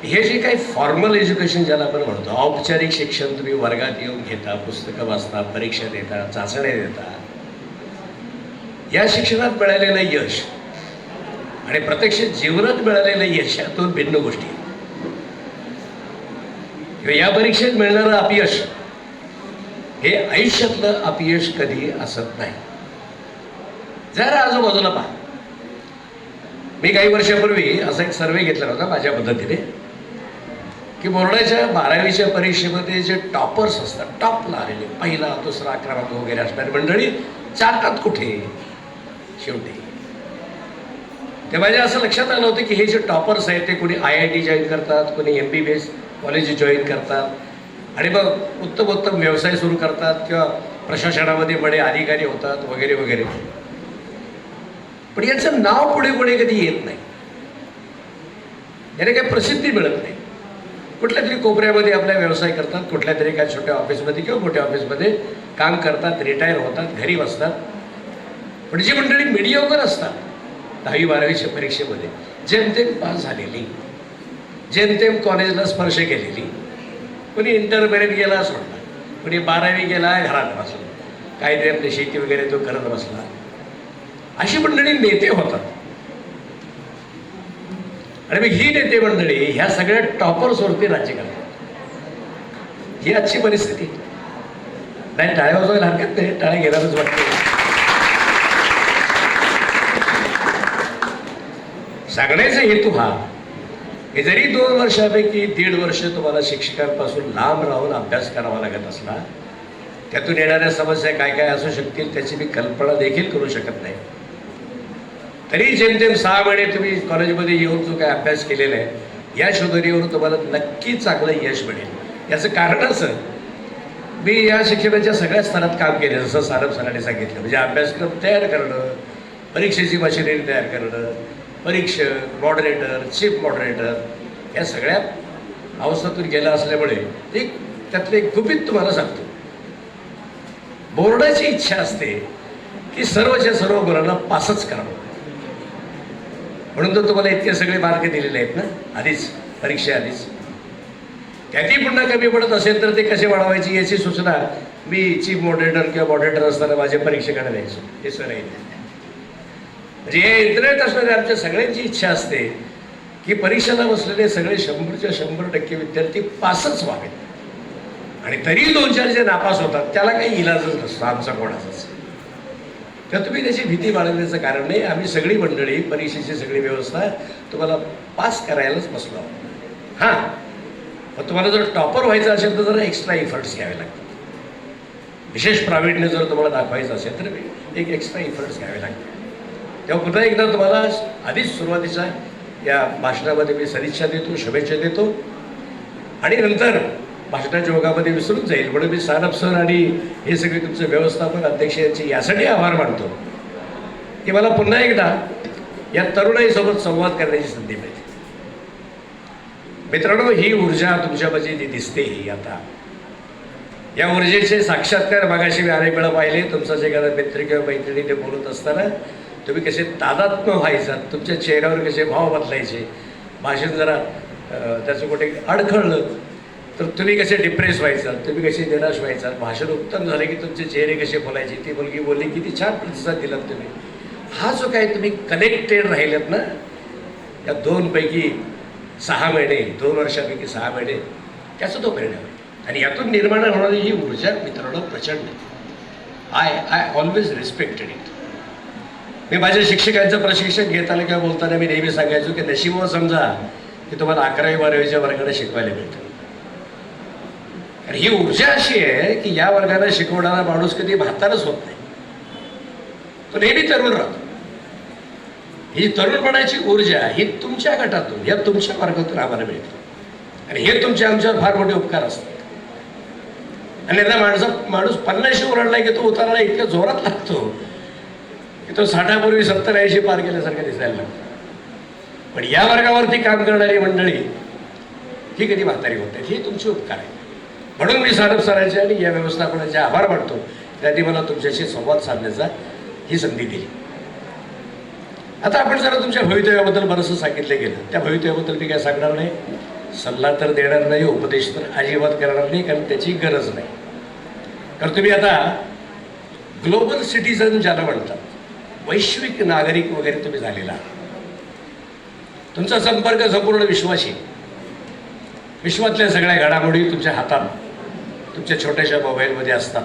हे जे काही फॉर्मल एज्युकेशन ज्याला आपण म्हणतो, औपचारिक शिक्षण तुम्ही वर्गात येऊन घेता, पुस्तकं वाचता, परीक्षा देता, चाचण्या देता, या शिक्षणात मिळालेलं यश आणि प्रत्यक्ष जीवनात मिळालेलं यश या 2 भिन्न गोष्टी. या परीक्षेत मिळणारं अपयश हे आयुष्यातलं अपयश कधी असत नाही. जरा आजूबाजूला पहा. मी काही वर्षापूर्वी असा एक सर्वे घेतला होता माझ्या पद्धतीने की बोर्डाच्या 12वीच्या परीक्षेमध्ये जे टॉपर्स असतात, टॉपला आलेले, 1ला 2रा क्रमांक वगैरे असणारी मंडळी जातात कुठे शेवटी. ते माझ्या असं लक्षात आलं होतं की हे जे टॉपर्स आहेत ते कोणी IIT जॉईन करतात, कोणी MBBS कॉलेज जॉईन करतात आणि मग उत्तम व्यवसाय सुरू करतात किंवा प्रशासनामध्ये बडे अधिकारी होतात वगैरे वगैरे. पण यांचं नाव पुढे कधी येत नाही, याने काही प्रसिद्धी मिळत नाही. कुठल्या तरी कोपऱ्यामध्ये आपला व्यवसाय करतात, कुठल्या तरी काय छोट्या ऑफिसमध्ये किंवा मोठ्या ऑफिसमध्ये काम करतात, रिटायर होतात, घरी बसतात. पण जी मंडळी मिडिओकर असतात 10वी-12वीच्या परीक्षेमध्ये जेमतेम पास झालेली, जेमतेम कॉलेजला स्पर्श केलेली, कोणी इंटरमिडिएट गेला सोडला, कोणी 12वी गेला घरात बसला, काहीतरी आपली शेती वगैरे तो करत बसला, अशी मंडळी नेते होतात. आणि मग ही नेते मंडळी ह्या सगळ्या टॉपर्सवरती राज्य करतात. ही आजची परिस्थिती नाही. टाळ्या वाजवायला हरकत नाही, टाळ्या घेणारच वाटते. सांगण्याचा हेतू हा की जरी 2 वर्षापैकी 1.5 वर्ष तुम्हाला शिक्षकांपासून लांब राहून अभ्यास करावा लागत असला, त्यातून येणाऱ्या समस्या काय काय असू शकतील त्याची मी कल्पना देखील करू शकत नाही. तरी जेमतेम 6 महिने तुम्ही कॉलेजमध्ये येऊन जो काय अभ्यास केलेला आहे या शोधनीवरून तुम्हाला नक्की चांगलं यश मिळेल. याचं कारण असं, मी या शिक्षणाच्या सगळ्या स्तरात काम केले, जसं सानप सरांनी सांगितलं. म्हणजे अभ्यासक्रम तयार करणं, परीक्षेची मशिनरी तयार करणं, परीक्षक, मॉडरेटर, चीफ मॉडरेटर, या सगळ्या अवस्थेतून गेला असल्यामुळे एक त्यातलं एक गुपित तुम्हाला सांगतो. बोर्डाची इच्छा असते की सर्वच्या सर्व मुलांना पासच करावं. म्हणून तर तुम्हाला इतके सगळे मार्क दिलेले आहेत ना आधीच, परीक्षेआधीच. त्यातही पुन्हा कमी पडत असेल तर ते कसे वाढवायचे याची सूचना मी चीफ मॉडरेटर किंवा मॉडरेटर असताना माझ्या परीक्षकांना द्यायचो. हे सर आहे म्हणजे हे इंटरनेट असणारे आमच्या सगळ्यांची इच्छा असते की परीक्षेला बसलेले सगळे 100च्या 100% विद्यार्थी पासच व्हावेत. आणि तरी 2-4 जे नापास होतात त्याला काही इलाजच नसतो आमचा कोणाचाच. तर तुम्ही त्याची भीती बाळगण्याचं कारण नाही. आम्ही सगळी मंडळी परीक्षेची सगळी व्यवस्था तुम्हाला पास करायलाच बसलो आहोत. हां, मग तुम्हाला जर टॉपर व्हायचं असेल तर जरा एक्स्ट्रा इफर्ट्स घ्यावे लागतात. विशेष प्रावीण्य जर तुम्हाला दाखवायचं असेल तर एक एक्स्ट्रा इफर्ट्स घ्यावे लागतात. तेव्हा पुन्हा एकदा तुम्हाला आधीच सुरुवातीच्या या भाषणामध्ये मी सदिच्छा देतो, शुभेच्छा देतो. आणि नंतर भाषणाच्या योगामध्ये विसरून जाईल म्हणून मी सानप सर आणि हे सगळे तुमचे व्यवस्थापक अध्यक्ष यांचे यासाठी आभार मानतो की मला पुन्हा एकदा या तरुणाईसोबत संवाद करण्याची संधी मिळते. मित्रांनो, ही ऊर्जा तुमच्यामध्ये जी दिसते ही आता, या ऊर्जेचे साक्षात्कार मागाशी मी अनेक वेळा पाहिले. तुमचा जे एखादा मित्र किंवा मैत्रिणी ते बोलत असताना तुम्ही कसे तादात्म्य व्हायचात, तुमच्या चेहऱ्यावर कसे भाव बदलायचे, भाषण जरा त्याचं कुठे अडखळलं तर तुम्ही कसे डिप्रेस व्हायचात, तुम्ही कसे निराश व्हायचात, भाषण उत्तम झाले की तुमचे चेहरे कसे बोलायचे, ती मुलगी बोलली किती छान प्रतिसाद दिलात तुम्ही. हा जो काय तुम्ही कनेक्टेड राहिलेत ना या 2 पैकी 6 महिने, 2 वर्षापैकी 6 महिने, त्याचा तो परिणाम आहे. आणि यातून निर्माण होणारी ही ऊर्जा मित्रांनो प्रचंड. I always respected it. मी माझ्या शिक्षकांचं प्रशिक्षण घेताना किंवा बोलताना मी नेहमी सांगायचो की नशिबावर समजा की तुम्हाला 11वी-12वीच्या वर्गाला शिकवायला मिळतं. आणि ही ऊर्जा अशी आहे की या वर्गाला शिकवणारा माणूस कधी म्हातारच होत नाही, तो नेहमी तरुण राहतो. ही तरुणपणाची ऊर्जा ही तुमच्या गटातून, या तुमच्या वर्गातून आम्हाला मिळते. आणि हे तुमचे आमच्यावर फार मोठे उपकार असतात. आणि आता माणूस 50 ओरडला की तो उताराला इतक्या जोरात लागतो की तो 60पूर्वी 70-80 पार केल्यासारखं दिसायला लागतो. पण या वर्गावरती काम करणारी मंडळी ही कधी म्हातारी होत नाही. हे तुमचे उपकार आहे. म्हणून मी सानप सरांचे आणि या व्यवस्थापनाचे आभार मानतो. त्यांनी मला तुमच्याशी संवाद साधण्याचा ही संधी दिली. आता आपण जरा तुमच्या भवितव्याबद्दल बरंचसं सांगितलं गेलं. त्या भवितव्याबद्दल मी काय सांगणार नाही, सल्ला तर देणार नाही, उपदेश तर अजिबात करणार नाही, कारण त्याची गरज नाही. कारण तुम्ही आता ग्लोबल सिटीजन ज्याला म्हणतात, वैश्विक नागरिक वगैरे तुम्ही झालेला आहात. तुमचा संपर्क संपूर्ण विश्वाशी, विश्वातल्या सगळ्या घडामोडी तुमच्या हातात, तुमच्या छोट्याशा मोबाईलमध्ये असतात.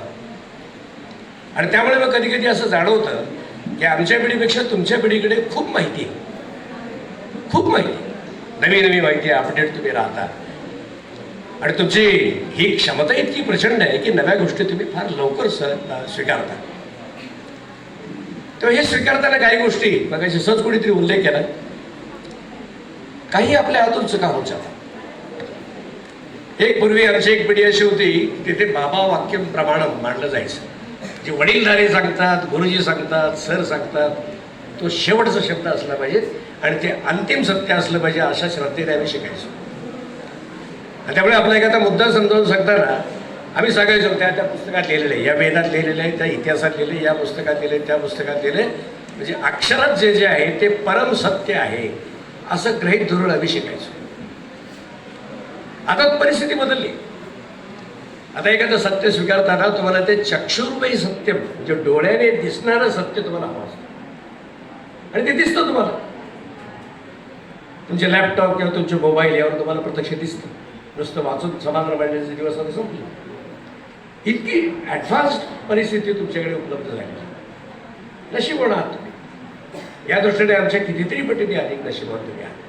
आणि त्यामुळे मग कधी कधी असं जाणवतं की आमच्या पिढीपेक्षा तुमच्या पिढीकडे खूप माहिती आहे, खूप माहिती, नवी नवी माहिती अपडेट तुम्ही राहता. आणि तुमची ही क्षमता इतकी प्रचंड आहे की नव्या गोष्टी तुम्ही फार लवकर स्वीकारता. तेव्हा हे स्वीकारताना काही गोष्टी मगाशी सहज कोणीतरी उल्लेख केला, काही आपल्या हातून चुका होत जातात. एक पूर्वी आमची एक पिढी अशी होती तिथे बाबा वाक्यम प्रमाणम मांडलं जायचं. जे वडीलधारे सांगतात, गुरुजी सांगतात, सर सांगतात, तो शेवटचा शब्द असला पाहिजे आणि ते अंतिम सत्य असलं पाहिजे, अशा श्रद्धेने आम्ही शिकायचो. आणि त्यामुळे आपला एखादा मुद्दा समजावून सांगताना आम्ही सांगायचो त्या पुस्तकात लिहिलेलं आहे, या वेदात लिहिलेलं आहे, त्या इतिहासात लिहिले, या पुस्तकात लिहिले, त्या पुस्तकात लिहिले, म्हणजे अक्षरात जे जे आहे ते परम सत्य आहे असं गृहीत धरून आम्ही शिकायचो. आता परिस्थिती बदलली. आता एखादं सत्य स्वीकारताना तुम्हाला ते चक्षुर्मयी सत्य, म्हणजे डोळ्याने दिसणारं सत्य तुम्हाला हवं असतं. आणि ते दिसतं तुम्हाला तुमचे लॅपटॉप किंवा तुमचे मोबाईल यावर तुम्हाला प्रत्यक्ष दिसतं. नुसतं वाचून समाधान मांडण्याचे दिवस आता संपले. इतकी ॲडव्हान्स्ड परिस्थिती तुमच्याकडे उपलब्ध झाली. नशीबवान आहात तुम्ही. या दृष्टीने आमच्या कितीतरी पटीने अधिक नशीबवान तुम्ही आहात.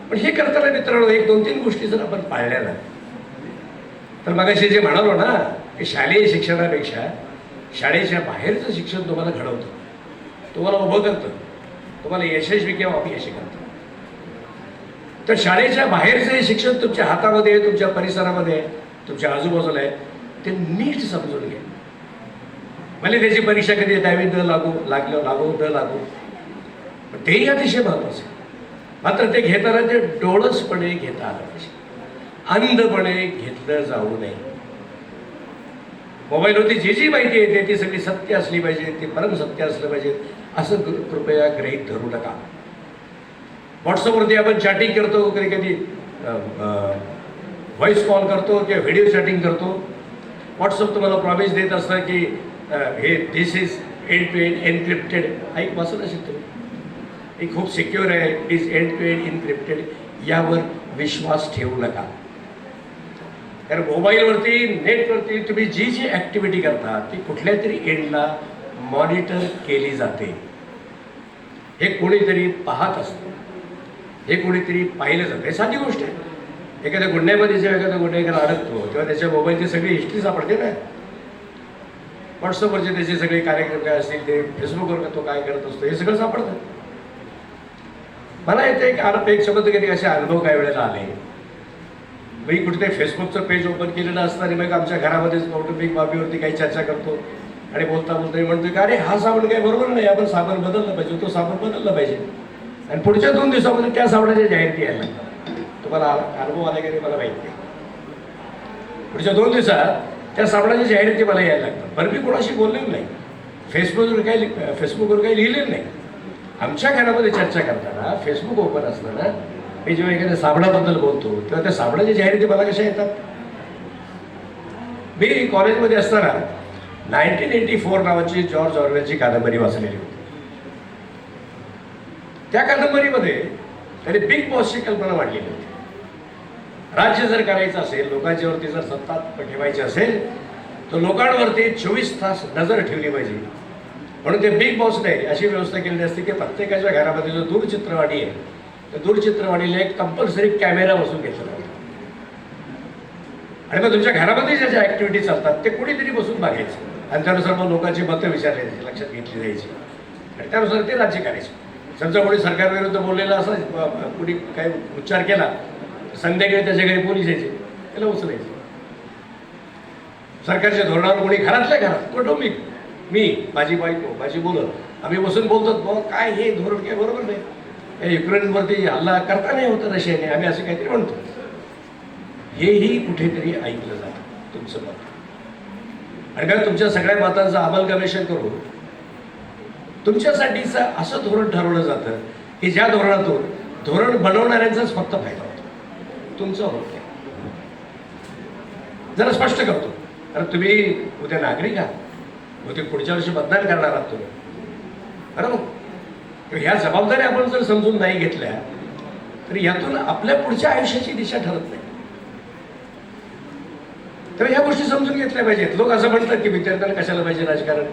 पण हे करताना मित्रांनो 1-2-3 गोष्टी जर आपण पाळल्या ना, तर मगाशी जे म्हणालो ना की शालेय शिक्षणापेक्षा शाळेच्या बाहेरचं शिक्षण तुम्हाला घडवतं, तुम्हाला उभं करतं, तुम्हाला यशस्वी किंवा अपयशी करतं. तर शाळेच्या बाहेरचं हे शिक्षण तुमच्या हातामध्ये आहे, तुमच्या परिसरामध्ये आहे, तुमच्या आजूबाजूला आहे, ते नीट समजून घ्या. म्हणजे त्याची परीक्षा कधी द्यावी न लागू, लागू न लागू, पण तेही अतिशय महत्त्वाचं आहे. मात्र ते घेताना ते डोळसपणे घेता आलं पाहिजे, अंधपणे घेतलं जाऊ नये. मोबाईलवरती जी जी माहिती येते ती सगळी सत्य असली पाहिजे, ती परम सत्य असलं पाहिजे असं कृपया गृहीत धरू नका. व्हॉट्सअपवरती आपण चॅटिंग करतो, कधी कधी व्हॉइस कॉल करतो किंवा व्हिडिओ चॅटिंग करतो. व्हॉट्सअप तुम्हाला प्रॉमिस देत असतं की हे this is end to end encrypted. ऐक वाचत असेल तुम्ही, हे खूप सिक्युअर आहे, it is end to end encrypted. यावर विश्वास ठेवू नका. कारण मोबाईलवरती नेटवरती तुम्ही जी जी ॲक्टिव्हिटी करता ती कुठल्या तरी एंडला मॉनिटर केली जाते. हे कोणीतरी पाहत असतं, हे कोणीतरी पाहिलं जातं. हे साधी गोष्ट आहे. एखाद्या गुन्ह्यामध्ये जेव्हा एखादा गुन्हेगार अडकतो तेव्हा त्याच्या मोबाईलची सगळी हिस्ट्री सापडते ना. व्हॉट्सअपवरचे त्याचे सगळे कार्यक्रम काय असतील ते, फेसबुकवर तो काय करत असतो हे सगळं सापडतं. मला इथे एक शब्द कधी असे अनुभव काही वेळेला आले. मी कुठेतरी फेसबुकचं पेज ओपन केलेलं असताना मग आमच्या घरामध्येच कौटुंबिक बाबीवरती काही चर्चा करतो आणि बोलता बोलता मी म्हणतो की अरे हा साबण काही बरोबर नाही, आपण साबण बदललं पाहिजे, तो साबण बदलला पाहिजे. आणि पुढच्या 2 दिवसामध्ये त्या साबणाच्या जाहिराती यायला लागतात. तुम्हाला अनुभव आला की नाही मला माहिती नाही. पुढच्या 2 दिवसात त्या साबणाच्या जाहिराती मला यायला लागतात. पण मी कोणाशी बोललेलो नाही, फेसबुकवर काही लिहिलेलं नाही. आमच्या घरामध्ये चर्चा करताना फेसबुक ओपन असताना मी जेव्हा एखाद्या साबणाबद्दल बोलतो तेव्हा त्या साबणाच्या जाहिराती मला कशा येतात. मी कॉलेजमध्ये असताना 1984 नावाची जॉर्ज ऑर्वेलची कादंबरी वाचलेली होती. त्या कादंबरीमध्ये त्याने बिग बॉसची कल्पना मांडलेली होती. राज्य जर करायचं असेल, लोकांच्यावरती जर सत्ता ठेवायची असेल तर लोकांवरती 24 तास नजर ठेवली पाहिजे. म्हणून ते बिग बॉसने अशी व्यवस्था केलेली असते की प्रत्येकाच्या घरामध्ये जो दूरचित्रवाणी आहे त्या दूरचित्रवाणीला एक कंपल्सरी कॅमेरा बसून घेतला जातो. आणि मग तुमच्या घरामध्ये ज्या ज्या ॲक्टिव्हिटी चालतात ते कुणीतरी बसून बघायचं आणि त्यानुसार मग लोकांची मतं विचारली जायची, लक्षात घेतली जायची आणि त्यानुसार ते राज्य करायचे. समजा कोणी सरकारविरुद्ध बोललेला असं कुणी काही उच्चार केला संध्याकाळी त्याच्या घरी पोलीस यायचे, त्याला उचलायचे. सरकारच्या धोरणावर कोणी घरातल्या घरात कौटुंबिक मी, माझी बायको, माझी मुलं आम्ही बसून बोलतो बाबा काय हे धोरण काय बरोबर नाही, या युक्रेनवरती हल्ला करता नाही होता रशियाने, आम्ही असं काहीतरी म्हणतो. हेही कुठेतरी ऐकलं जातं तुमचं मत. आणि काय तुमच्या सगळ्या मतांचं अमलगवेषण करून तुमच्यासाठीचं असं धोरण ठरवलं जातं की ज्या धोरणातून धोरण बनवणाऱ्यांचाच फक्त फायदा होतो, तुमचं होत नाही. जरा स्पष्ट करतो, कारण तुम्ही उद्या नागरिक आहात, उद्या पुढच्या वर्षी मतदान करणार आहात तुम्ही, बरोबर. ह्या जबाबदाऱ्या आपण जर समजून नाही घेतल्या तर यातून आपल्या पुढच्या आयुष्याची दिशा ठरत नाही. तर ह्या गोष्टी समजून घेतल्या पाहिजेत. लोक असं म्हणतात की विद्यार्थ्यांना कशाला पाहिजे राजकारण,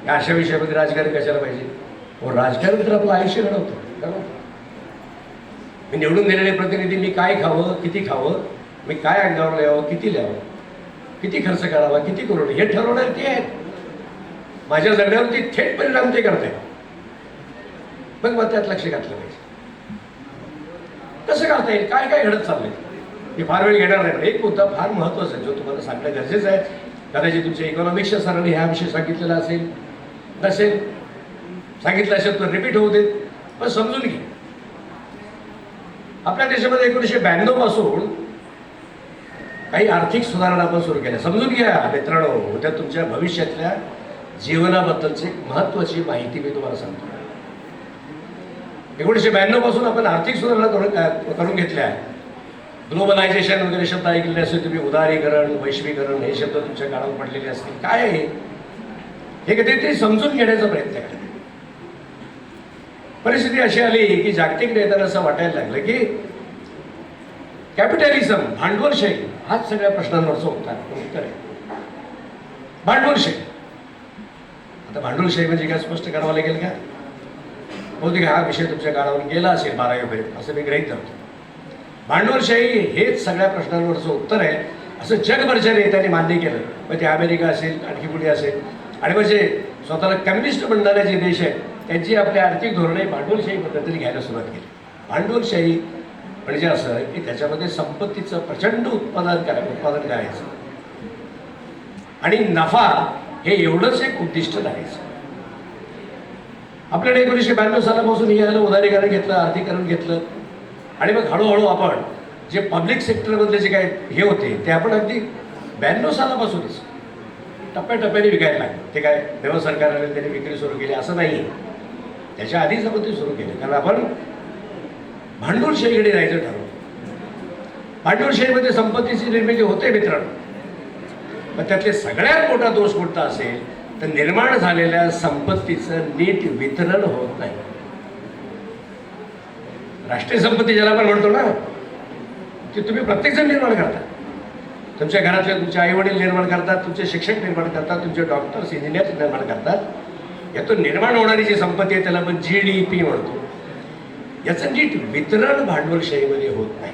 या अशा विषयामध्ये राजकारण कशाला पाहिजे. हो, राजकारण तर आपलं आयुष्य घडवतं. मी निवडून दिलेले प्रतिनिधी मी काय खावं, किती खावं, मी काय अंगावर लिहावं, किती लिहावं, किती खर्च करावा, किती करू, हे ठरवणारे ते आहेत. माझ्या जगण्यावरती थेट परिणाम ते करत आहेत. मग त्यात लक्ष घातलं पाहिजे. कसं करता येईल, काय काय घडत चाललंय हे फार वेळ घेणार नाही. एक मुद्दा फार महत्त्वाचा आहे जो तुम्हाला सांगणं गरजेचं आहे. कदाचित तुमच्या इकॉनॉमिक्सच्या सरांनी ह्या विषयी सांगितलेला असेल, नसेल सांगितलं असेल तर रिपीट होऊ देत, पण समजून घे. आपल्या देशामध्ये 1992 पासून काही आर्थिक सुधारणा आपण सुरू केल्या. समजून घ्या मित्रांनो, उद्या तुमच्या भविष्यातल्या जीवनाबद्दलची महत्त्वाची माहिती मी तुम्हाला सांगतो. 1992 पासून आपण आर्थिक सुधारणा करून घेतल्या. ग्लोबलायझेशन वगैरे शब्द ऐकलेले असेल तुम्ही, उदारीकरण, वैश्वीकरण हे शब्द तुमच्या कानावर पडलेले असतील. काय आहे हे कधीतरी समजून घेण्याचा प्रयत्न करा. परिस्थिती अशी आली की जागतिक नेत्यांना असं वाटायला लागलं की कॅपिटलिझम, भांडवलशाही हाच सगळ्या प्रश्नांवरचं उत्तर आहे. भांडवलशाही. आता भांडवलशाही म्हणजे काय स्पष्ट करावं लागेल का? बहुतेक हा विषय तुमच्या कानावर गेला असेल 12वी पर्यंत असं मी गृहीत धरतो. भांडवलशाही हेच सगळ्या प्रश्नांवरचं उत्तर आहे असं जगभरच्या नेत्यांनी मान्य केलं. मग ते अमेरिका असेल, आणखी कुठे असेल, आणि म्हणजे स्वतःला कम्युनिस्ट म्हणणारे जे देश आहेत त्यांची आपली आर्थिक धोरणे भांडवलशाही पद्धतीने घ्यायला सुरुवात केली. भांडवलशाही म्हणजे असं की त्याच्यामध्ये संपत्तीचं प्रचंड उत्पादन करायचं आणि नफा हे एवढंच एक उद्दिष्ट धरायचं. आपल्याकडे 1992 सालापासून यायला उदारीकरण घेतलं, आर्थिकरण घेतलं आणि मग हळूहळू आपण जे पब्लिक सेक्टरमधले जे काय हे होते ते आपण अगदी 92 सालापासूनच टप्प्याटप्प्याने विकायला लागले. ते काय नवं सरकार आले त्यांनी विक्री सुरू केली असं नाही. त्याच्या आधीच आपण ते सुरू केलं, कारण आपण भांडवलशाहीकडे जायचं ठरवलं. भांडवलशाहीमध्ये संपत्तीची निर्मिती होते मित्रांनो, पण त्यातले सगळ्यात मोठा दोष कोणता असेल तर निर्माण झालेल्या संपत्तीचं नीट वितरण होत नाही. राष्ट्रीय संपत्ती ज्याला आपण म्हणतो ना, ती तुम्ही प्रत्येकजण निर्माण करता. तुमच्या घरातले तुमचे आईवडील निर्माण करतात, तुमचे शिक्षक निर्माण करतात, तुमचे डॉक्टर्स इंजिनियर्स निर्माण करतात. यातून निर्माण होणारी जी संपत्ती आहे त्याला आपण GDP म्हणतो. याचं नीट वितरण भांडवलशाहीमध्ये होत नाही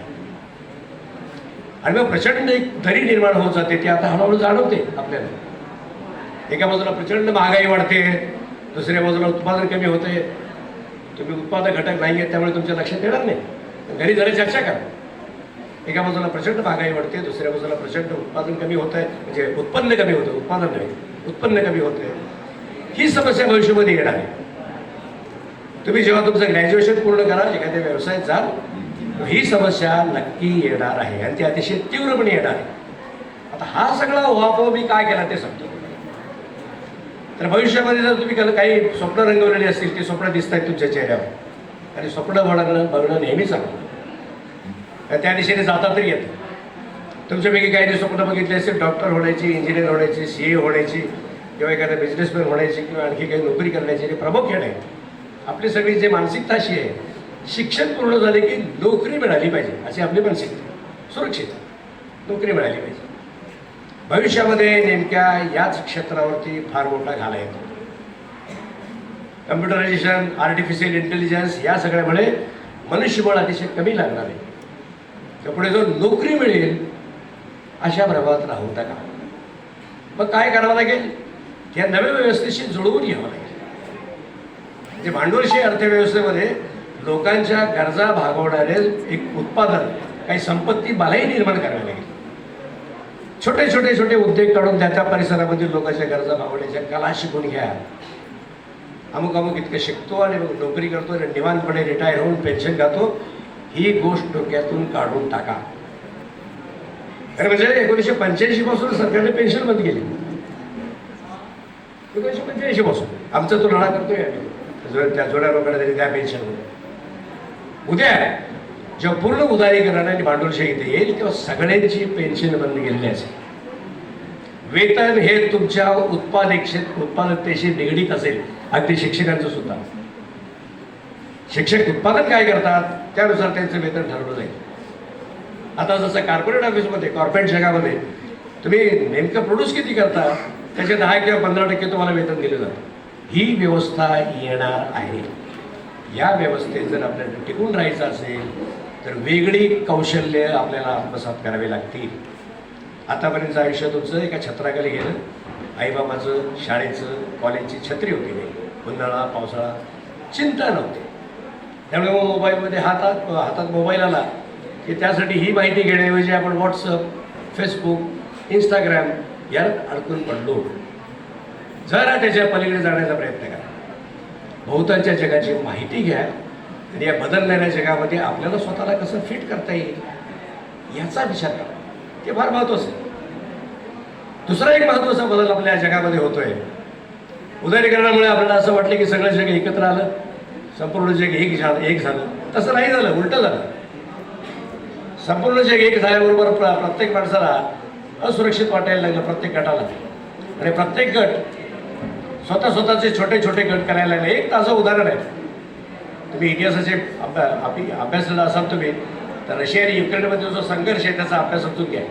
आणि मग प्रचंड एक दरी निर्माण होत जाते. ती आता हळूहळू जाणवते आपल्याला. एका बाजूला प्रचंड महागाई वाढते, दुसऱ्या बाजूला उत्पादन कमी होते. तुम्ही उत्पादक घटक नाही आहेत त्यामुळे तुमच्या लक्षात येणार नाही, घरी जरा चर्चा करा. एका बाजूला प्रचंड महागाई वाढते, दुसऱ्या बाजूला प्रचंड उत्पादन कमी होत आहे, म्हणजे उत्पन्न कमी होतं, उत्पादन नाही, उत्पन्न कमी होते. ही समस्या भविष्यामध्ये येणार आहे. तुम्ही जेव्हा तुमचं ग्रॅज्युएशन पूर्ण करा, एखाद्या व्यवसायात जाल, ही समस्या नक्की येणार आहे आणि ती अतिशय तीव्रपणे येणार आहे. आता हा सगळा उहापोह मी काय केला ते सांगतो. तर भविष्यामध्ये जर तुम्ही काही स्वप्न रंगवलेली असतील, ती स्वप्न दिसत आहेत तुमच्या चेहऱ्यावर आणि स्वप्न बघणं नेहमी चांगलं. त्या दिशेने जाता तरी येतं. तुमच्यापैकी काही स्वप्न बघितले असतील, डॉक्टर होण्याची, इंजिनियर होण्याची, CA होण्याची, किंवा एखाद्या बिझनेसमॅन होण्याची, किंवा आणखी काही नोकरी करण्याची, प्रामुख्याने आहे आपली सगळी जी मानसिकता अशी आहे, शिक्षण पूर्ण झाले की नोकरी मिळाली पाहिजे अशी आपली मानसिकता. सुरक्षित नोकरी मिळाली पाहिजे. भविष्यामध्ये नेमक्या याच क्षेत्रावरती फार मोठा घाला येतो. कम्प्युटरायझेशन, आर्टिफिशियल इंटेलिजन्स या सगळ्यामुळे मनुष्यबळ अतिशय कमी लागणार आहे. त्यापुढे जो नोकरी मिळेल अशा प्रभावात राहू नका. मग काय करावं लागेल, या नव्या व्यवस्थेशी जुळवून घ्यावं लागेल. म्हणजे भांडवलशाही अर्थव्यवस्थेमध्ये लोकांच्या गरजा भागवणारे एक उत्पादन, काही संपत्ती मलाही निर्माण करावी लागेल. छोटे उद्योग काढून त्या परिसरामधील लोकांच्या गरजा भागवण्याच्या कला शिकून घ्या. अमुक इतकं शिकतो आणि मग नोकरी करतो आणि निवांतपणे रिटायर होऊन पेन्शन खातो, ही गोष्ट डोक्यातून काढून टाका. म्हणजे 1985 पासून सरकारने पेन्शन बंद केली. 1985 पासून आमचा तो लढा करतोय आम्ही, त्या जोड्या लोकांना तरी त्या पेन्शन. उद्या जेव्हा पूर्ण उदारीकरण आणि भांडवलशाही इथे येईल तेव्हा सगळ्यांची पेन्शन बंद केलेली असेल. वेतन हे तुमच्या उत्पादकतेशी निगडीत असेल, अगदी शिक्षकांचं सुद्धा. शिक्षक उत्पादन काय करतात त्यानुसार त्यांचं वेतन ठरवलं जाईल. आता जसं कॉर्पोरेट ऑफिसमध्ये, कॉर्पोरेट जगामध्ये तुम्ही नेमकं प्रोड्यूस किती करता त्याचे 10 किंवा 15% तुम्हाला वेतन दिलं जातं. ही व्यवस्था येणार आहे. या व्यवस्थेत जर आपल्याला टिकून राहायचं असेल तर वेगळी कौशल्य आपल्याला आत्मसात करावी लागतील. आतापर्यंत आयुष्य तुमचं एका छत्राखाली गेलं. आईबाबाचं, शाळेचं, कॉलेजची छत्री होती नाही. उन्हाळा, पावसाळा चिंता नव्हती. त्यामुळे मोबाईलमध्ये हातात मोबाईल आला की त्यासाठी ही माहिती घेण्याऐवजी आपण व्हॉट्सअप, फेसबुक, इंस्टाग्राम यात अडकून पडलो. जरा त्याच्या पलीकडे जाण्याचा प्रयत्न करा. बहुतांच्या जगाची माहिती घ्या आणि या बदलणाऱ्या जगामध्ये आपल्याला स्वतःला कसं फिट करता येईल याचा विचार करा. ते फार महत्त्वाचं आहे. दुसरा एक महत्त्वाचा बदल आपल्या जगामध्ये होतोय. उदारीकरणामुळे आपल्याला असं वाटलं की सगळं जग एकत्र आलं, संपूर्ण जग एक झालं. तसं नाही झालं, उलटं झालं. संपूर्ण जग एक झाल्याबरोबर प्रत्येक माणसाला असुरक्षित वाटायला लागलं, प्रत्येक गटाला. आणि प्रत्येक गट स्वतःचे छोटे गट करायला लागले. एक ताजं उदाहरण आहे. तुम्ही इतिहासाचे अभ्यासाला असाल तुम्ही तर रशिया आणि युक्रेनमध्ये जो संघर्ष आहे त्याचा अभ्यास समजून घ्या.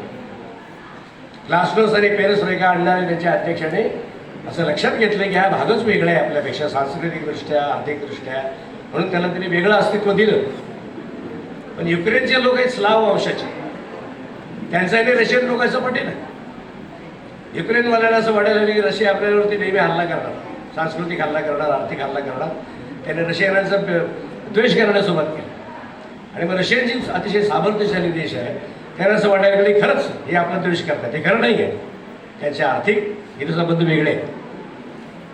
ग्लासनोस आणि पेरेस्ट्रोइका आणणारे त्यांच्या अध्यक्षाने असं लक्षात घेतलं की हा भागच वेगळा आहे आपल्यापेक्षा, सांस्कृतिकदृष्ट्या, आर्थिकदृष्ट्या, म्हणून त्याला त्यांनी वेगळं अस्तित्व दिलं. पण युक्रेनचे लोक आहेत स्लाव वंशाचे, त्यांचं आणि रशियन लोकांचं पटेल. युक्रेनवाल्याला असं वाटायला लागलं की रशिया आपल्यावरती नेहमी हल्ला करणार, सांस्कृतिक हल्ला करणार, आर्थिक हल्ला करणार. त्याने रशियनांचा द्वेष करण्यास सुरुवात केली. आणि मग रशियन जी अतिशय सामर्थ्यशाली देश आहे त्यांना असं वाटायला लागलं की खरंच हे आपला द्वेष करतात. हे खरं नाही आहे, त्यांचे आर्थिक हितसंबंध वेगळे आहेत.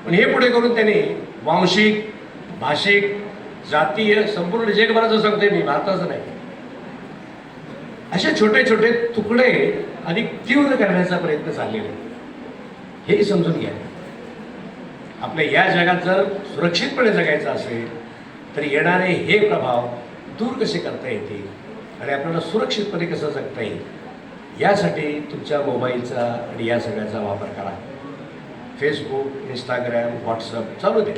पण हे पुढे करून त्यांनी वांशिक, भाषिक, जातीय, संपूर्ण जगभराचं सांगतोय मी, भारताचं नाही, असे छोटे तुकडे अधिक तीव्र करण्याचा प्रयत्न चाललेला आहे. हे समजून घ्या. आपल्या या जगात जर सुरक्षितपणे जगायचं असेल तर येणारे हे प्रभाव दूर कसे करता येतील आणि आपल्याला सुरक्षितपणे कसं जगता येईल यासाठी तुमच्या मोबाईलचा आणि या सगळ्याचा वापर करा. फेसबुक, इंस्टाग्राम, व्हॉट्सअप चालू दे,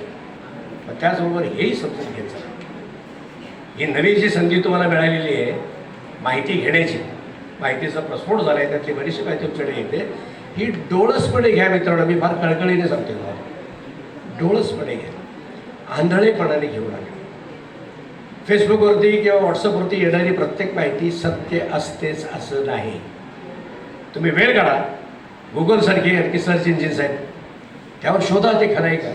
पण त्याचबरोबर हेही समजून घ्यायचं ही नवी जी संधी तुम्हाला मिळालेली आहे माहिती घेण्याची, माहितीचा प्रस्फोट झाला आहे, त्यातली बरीचशी माहिती तुमच्याकडे येते, ही डोळसपणे घ्या मित्रांनो. मी फार कळकळीने सांगते तुम्हाला, डोळसपणे घ्या, आंधळेपणाने घेऊ नका. फेसबुकवरती किंवा व्हॉट्सअपवरती येणारी प्रत्येक माहिती सत्य असतेच असं नाही. तुम्ही वेळ काढा, गुगलसारखे आणखी सर्च इंजिन्स आहेत त्यावर शोधा ते खरं आहे का.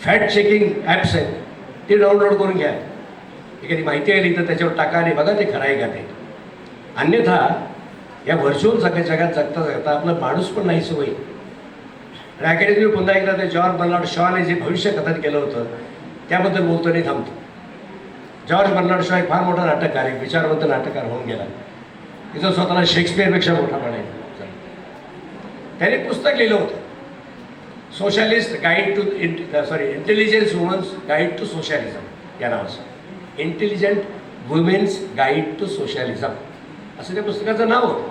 फॅक्ट चेकिंग ॲप्स आहेत ते डाउनलोड करून घ्या. एखादी माहिती आली तर त्याच्यावर टाका आणि बघा ते खरं आहे का ते. अन्यथा या व्हर्च्युअल जगात जगता जगता आपलं माणूस पण नाहीसं होईल. आणि अखेरीस मी पुन्हा एकदा ते जॉर्ज बर्नार्ड शॉने जे भविष्य कथन केलं होतं त्याबद्दल बोलतो नाही थांबतो. जॉर्ज बर्नार्ड शॉ एक फार मोठा नाटककार, एक विचारवंत नाटककार होऊन गेला. तिचं स्वतःला शेक्सपियरपेक्षा मोठा म्हणायचं. त्याने पुस्तक लिहिलं होतं, socialist guide to intelligence women's guide to socialism या नावाचं. Intelligent women's guide to socialism असं त्या पुस्तकाचं नाव होतं.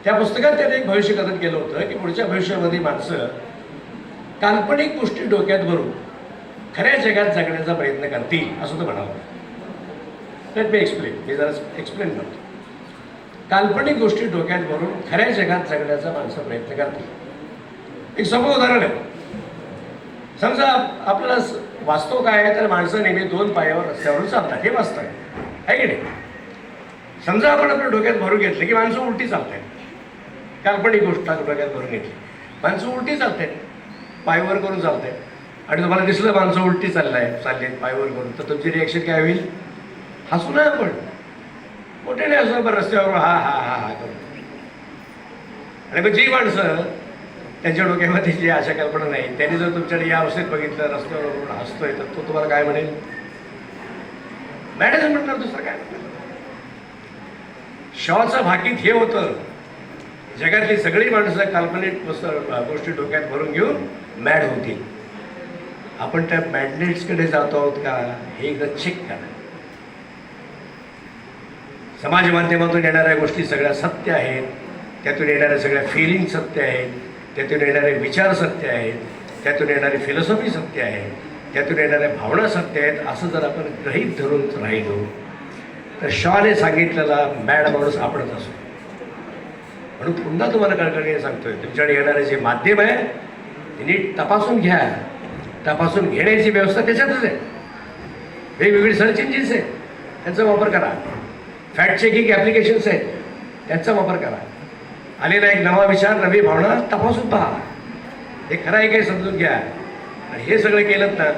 त्या पुस्तकात त्याने एक भविष्य कथन केलं होतं की पुढच्या भविष्यामध्ये माणसं काल्पनिक गोष्टी डोक्यात भरून खऱ्या जगात जगण्याचा प्रयत्न करतील असं तो म्हणाला. लेट मी एक्सप्लेन, मी जरा एक्सप्लेन करतो. काल्पनिक गोष्टी डोक्यात भरून खऱ्या जगात जगण्याचा माणसं प्रयत्न करतील. एक सोपं उदाहरण आहे. समजा आपल्याला वास्तव काय आहे तर माणसं नेहमी 2 पायावर रस्त्यावरून चालतात, हे वास्तव आहे की नाही. समजा आपण आपल्या डोक्यात भरून घेतलं की माणसं उलटी चालत आहेत. काल्पनिक गोष्ट डोक्यात भरून घेतली, माणसं उलटी चालत आहेत, पायवर करून चालत आहेत. आणि तुम्हाला दिसलं माणसं उलटी चालले पायवर करून, तर तुमची रिॲक्शन काय होईल? हसू नये आपण, मोठे नाही हसू आपण रस्त्यावर हा हा हा हा करून. आणि मग जी माणसं त्यांच्या डोक्यामध्ये जी अशा कल्पना नाही त्यांनी जर तुमच्याकडे या अवस्थेत बघितलं रस्त्यावर हसतोय तर तो तुम्हाला काय म्हणेल? मॅडम म्हणणार, दुसरं काय म्हणणार. शॉचं भाकीत हे होतं, जगातली सगळी माणसं काल्पनिक गोष्टी डोक्यात भरून घेऊन मॅड होतील. आपण त्या मॅडनेट्सकडे जातो आहोत का हे एकदा चेक करा. समाज माध्यमातून येणाऱ्या गोष्टी सगळ्या सत्य आहेत, त्यातून येणाऱ्या सगळ्या फिलिंग सत्य आहेत, त्यातून येणारे विचार सत्य आहेत, त्यातून येणारी फिलॉसॉफी सत्य आहे, त्यातून येणाऱ्या भावना सत्य आहेत असं जर आपण गृहीत धरून राहिलो तर शॉने सांगितलेला मॅड माणूस आपणच असो. म्हणून पुन्हा तुम्हाला कळकळीने सांगतोय, तुमच्याकडे येणारे जे माध्यम आहे ते नीट तपासून घ्या. तपासून घेण्याची व्यवस्था त्याच्यातच आहे. वेगवेगळी सर्च इंजिन्स आहेत त्यांचा वापर करा. फॅक्ट चेकिंग ॲप्लिकेशन्स आहेत त्यांचा वापर करा. आलेला एक नवा विचार, नवी भावना तपासून पहा, हे खरं आहे काही समजून घ्या. आणि हे सगळं केलं ना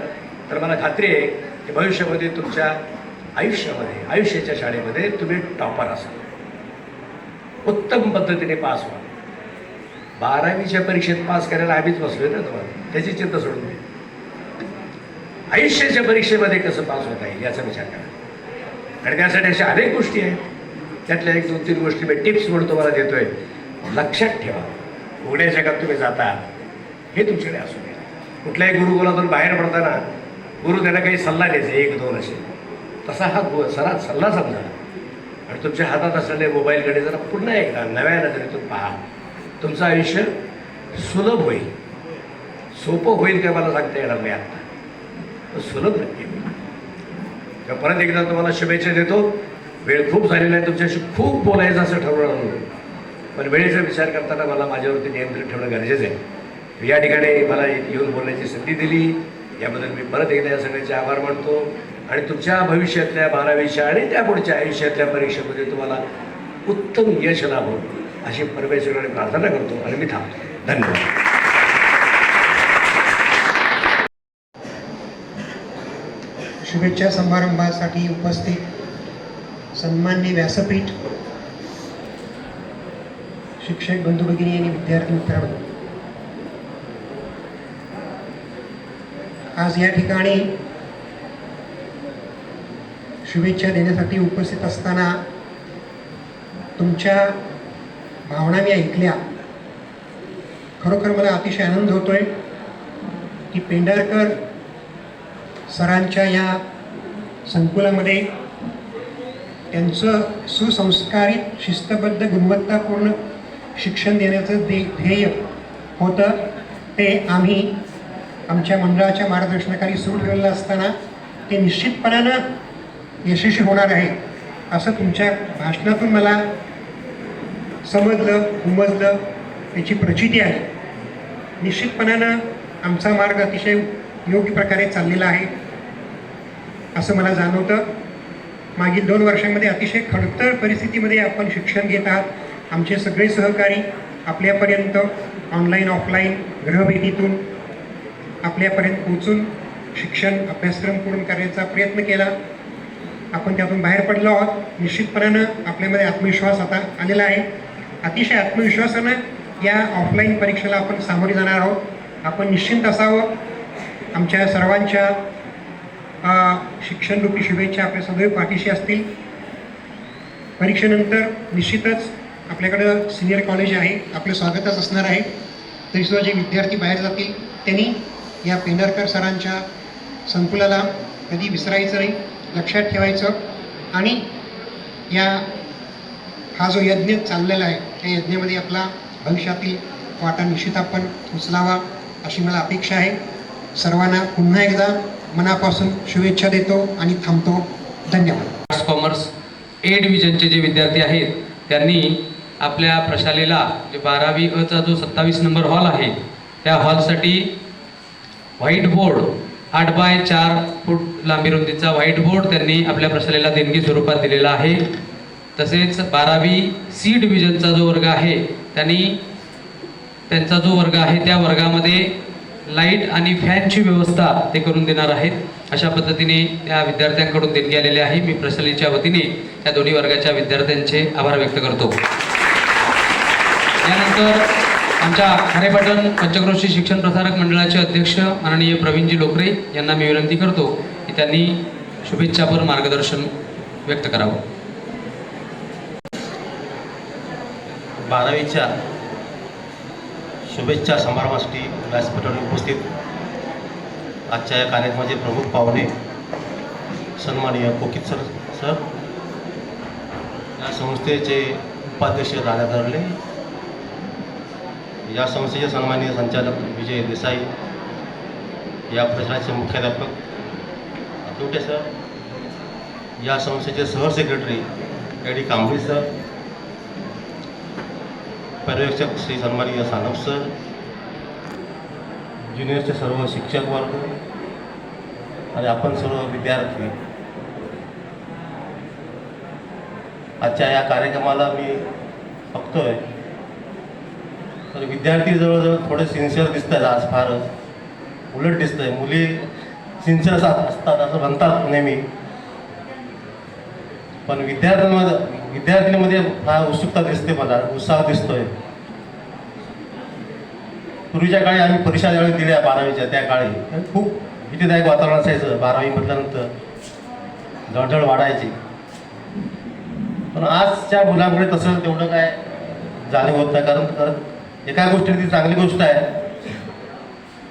तर मला खात्री आहे की भविष्यामध्ये तुमच्या आयुष्यामध्ये, आयुष्याच्या शाळेमध्ये तुम्ही टॉपर असाल, उत्तम पद्धतीने पास व्हा. 12वीच्या परीक्षेत पास करायला आम्हीच बसलोय ना तुम्हाला, त्याची चिंता सोडून दे. आयुष्याच्या परीक्षेमध्ये कसं पास होता येईल याचा विचार करा. आणि त्यासाठी अशा अनेक गोष्टी आहेत. त्यातल्या 1-2-3 गोष्टी मी टिप्स म्हणून तुम्हाला देतोय. लक्षात ठेवा, उघड्या जगात तुम्ही जाता हे तुमच्याकडे असू नये. कुठल्याही गुरुकुलातून बाहेर पडताना गुरु त्यांना काही सल्ला द्यायचे 1-2 असे, तसा हा सल्ला समजा. आणि तुमच्या हातात असलेले मोबाईलकडे जरा पुन्हा एकदा नव्या नजरेतून पहा. तुमचं आयुष्य सुलभ होईल. सोपं होईल का मला सांगता येणार नाही आत्ता, तर सुलभ नक्की होईल. तेव्हा परत एकदा तुम्हाला शुभेच्छा देतो. वेळ खूप झालेला आहे, तुमच्याशी खूप बोलायचं असं ठरवलं, पण वेळेचा विचार करताना मला माझ्यावरती नियंत्रण ठेवणं गरजेचं आहे. या ठिकाणी मला येऊन बोलण्याची संधी दिली याबद्दल मी परत एकदा या सगळ्यांचे आभार मानतो. आणि तुमच्या भविष्यातल्या 12वीच्या आणि त्या पुढच्या आयुष्यातल्या परीक्षेमध्ये तुम्हाला उत्तम यश लाभो अशी परमेश्वराने प्रार्थना करतो आणि मी थांबतो. धन्यवाद. शुभेच्छा समारंभासाठी उपस्थित सन्माननीय व्यासपीठ, शिक्षक बंधू भगिनी आणि विद्यार्थी मित्रांनो, आज या ठिकाणी शुभेच्छा देण्यासाठी उपस्थित असताना तुमच्या भावना मी ऐकल्या. खरोखर मला अतिशय आनंद होतोय. की पेंढारकर सरांच्या या संकुलामध्ये त्यांचं सुसंस्कारित शिस्तबद्ध गुणवत्तापूर्ण शिक्षण देण्याचं ध्येय होतं, ते आम्ही आमच्या मंडळाच्या मार्गदर्शनाखाली सुरू ठेवलेलं असताना ते निश्चितपणानं यशस्वी होणार आहे असं तुमच्या भाषणातून मला समजलं, उमजलं, त्याची प्रचिती आहे. निश्चितपणानं आमचा मार्ग अतिशय योग्य प्रकारे चाललेला आहे असं मला जाणवतं. मागील 2 वर्षांमध्ये अतिशय खडतर परिस्थितीमध्ये आपण शिक्षण घेत आहात. आमचे सगळे सहकारी आपल्यापर्यंत ऑनलाईन ऑफलाईन गृहभेटीतून आपल्यापर्यंत पोहोचून शिक्षण अभ्यासक्रम पूर्ण करण्याचा प्रयत्न केला. आपण त्यातून बाहेर पडलो आहोत. निश्चितपणानं आपल्यामध्ये आत्मविश्वास आता आलेला आहे. अतिशय आत्मविश्वासानं या ऑफलाईन परीक्षेला आपण सामोरे जाणार आहोत. आपण निश्चिंत असावं. आमच्या सर्वांच्या शिक्षणरूपी शुभेच्छा आपल्या सदैव पाठीशी असतील. परीक्षेनंतर निश्चितच आपल्याकडं सिनियर कॉलेज आहे, आपलं स्वागतच असणार आहे. तरीसुद्धा जे विद्यार्थी बाहेर जातील त्यांनी या पेंढारकर सरांच्या संकुलाला कधी विसरायचं नाही, लक्षात ठेवायचं आणि हा जो यज्ञ चाललेला आहे त्या यज्ञामध्ये आपला भविष्यातील वाटा निश्चित आपण उचलावा अशी मला अपेक्षा आहे. सर्वांना पुन्हा एकदा मनापासून शुभेच्छा देतो आणि थांबतो. धन्यवाद. आर्ट्स कॉमर्स ए डिव्हिजनचे जे विद्यार्थी आहेत त्यांनी आपल्या प्रशालेला जे 12वी अचा जो 27 नंबर हॉल आहे त्या हॉलसाठी व्हाईट बोर्ड 8 बाय 4 फूट लांबी रुंदीचा व्हाईट बोर्ड त्यांनी आपल्या प्रशालेला देणगी स्वरूपात दिलेला आहे. तसेच 12वी सी डिव्हिजनचा जो वर्ग आहे त्यांचा जो वर्ग आहे त्या वर्गामध्ये लाईट आणि फॅनची व्यवस्था ते करून देणार आहेत. अशा पद्धतीने त्या विद्यार्थ्यांकडून देणगी आलेली आहे. मी प्रशालेच्या वतीने त्या दोन्ही वर्गाच्या विद्यार्थ्यांचे आभार व्यक्त करतो. यानंतर आमच्या खारेपाटण पंचक्रोशी शिक्षण प्रसारक मंडळाचे अध्यक्ष माननीय प्रवीणजी लोकरे यांना मी विनंती करतो की त्यांनी शुभेच्छापर मार्गदर्शन व्यक्त करावं. 12वीच्या शुभेच्छा समारंभासाठी व्यासपीठावर उपस्थित आजच्या या कार्यक्रमाचे प्रमुख पाहुणे सन्माननीय कोकित सर, या संस्थेचे उपाध्यक्ष राणा धरले, या संस्थेचे सन्माननीय संचालक विजय देसाई, या प्रशालेचे मुख्याध्यापक अतुटे सर, या संस्थेचे सहसेक्रेटरी ए.डी. कांबळे सर, पर्यवेक्षक श्री सन्माननीय सानप सर, ज्युनियरचे सर्व शिक्षक वर्ग आणि आपण सर्व विद्यार्थी, आजच्या या कार्यक्रमाला मी बघतोय तर विद्यार्थी जवळजवळ थोडे सिन्सिअर दिसत आहेत. आज फारच उलट दिसत आहे. मुली सिन्सिअर असतात असं म्हणतात नेहमी, पण विद्यार्थिनीमध्ये फार उत्सुकता दिसते, मला उत्साह दिसतोय. पूर्वीच्या काळी आम्ही परीक्षा ज्यावेळी दिल्या 12वीच्या त्या काळी खूप भीतीदायक वातावरण असायचं. 12वी म्हटल्यानंतर जळजळ वाढायची, पण आजच्या मुलांकडे तसं तेवढं काय जाणीव होत नाही. कारण एका गोष्टीने ती चांगली गोष्ट आहे,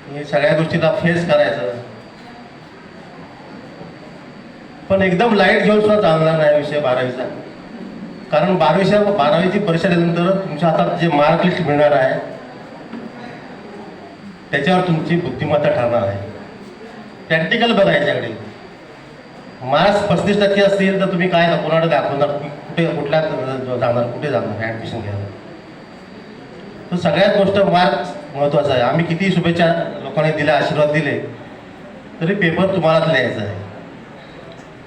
ही सगळ्या गोष्टीला फेस करायचं, पण एकदम लाईट घेऊन सुद्धा चालणार नाही विषय 12वीचा. कारण 12वीची परीक्षा दिल्यानंतर तुमच्या हातात जे मार्क लिस्ट मिळणार आहे त्याच्यावर तुमची बुद्धिमत्ता ठरणार आहे. प्रॅक्टिकल बघा याच्याकडे. मार्क्स 35% असतील तर तुम्ही काय कोणाकडे दाखवणार, कुठल्या जाणार ॲडमिशन घ्यायला. तर सगळ्यात गोष्ट मार्क्स महत्त्वाचा आहे. आम्ही किती शुभेच्छा लोकांनी दिल्या, आशीर्वाद दिले, तरी पेपर तुम्हालाच लिहायचा आहे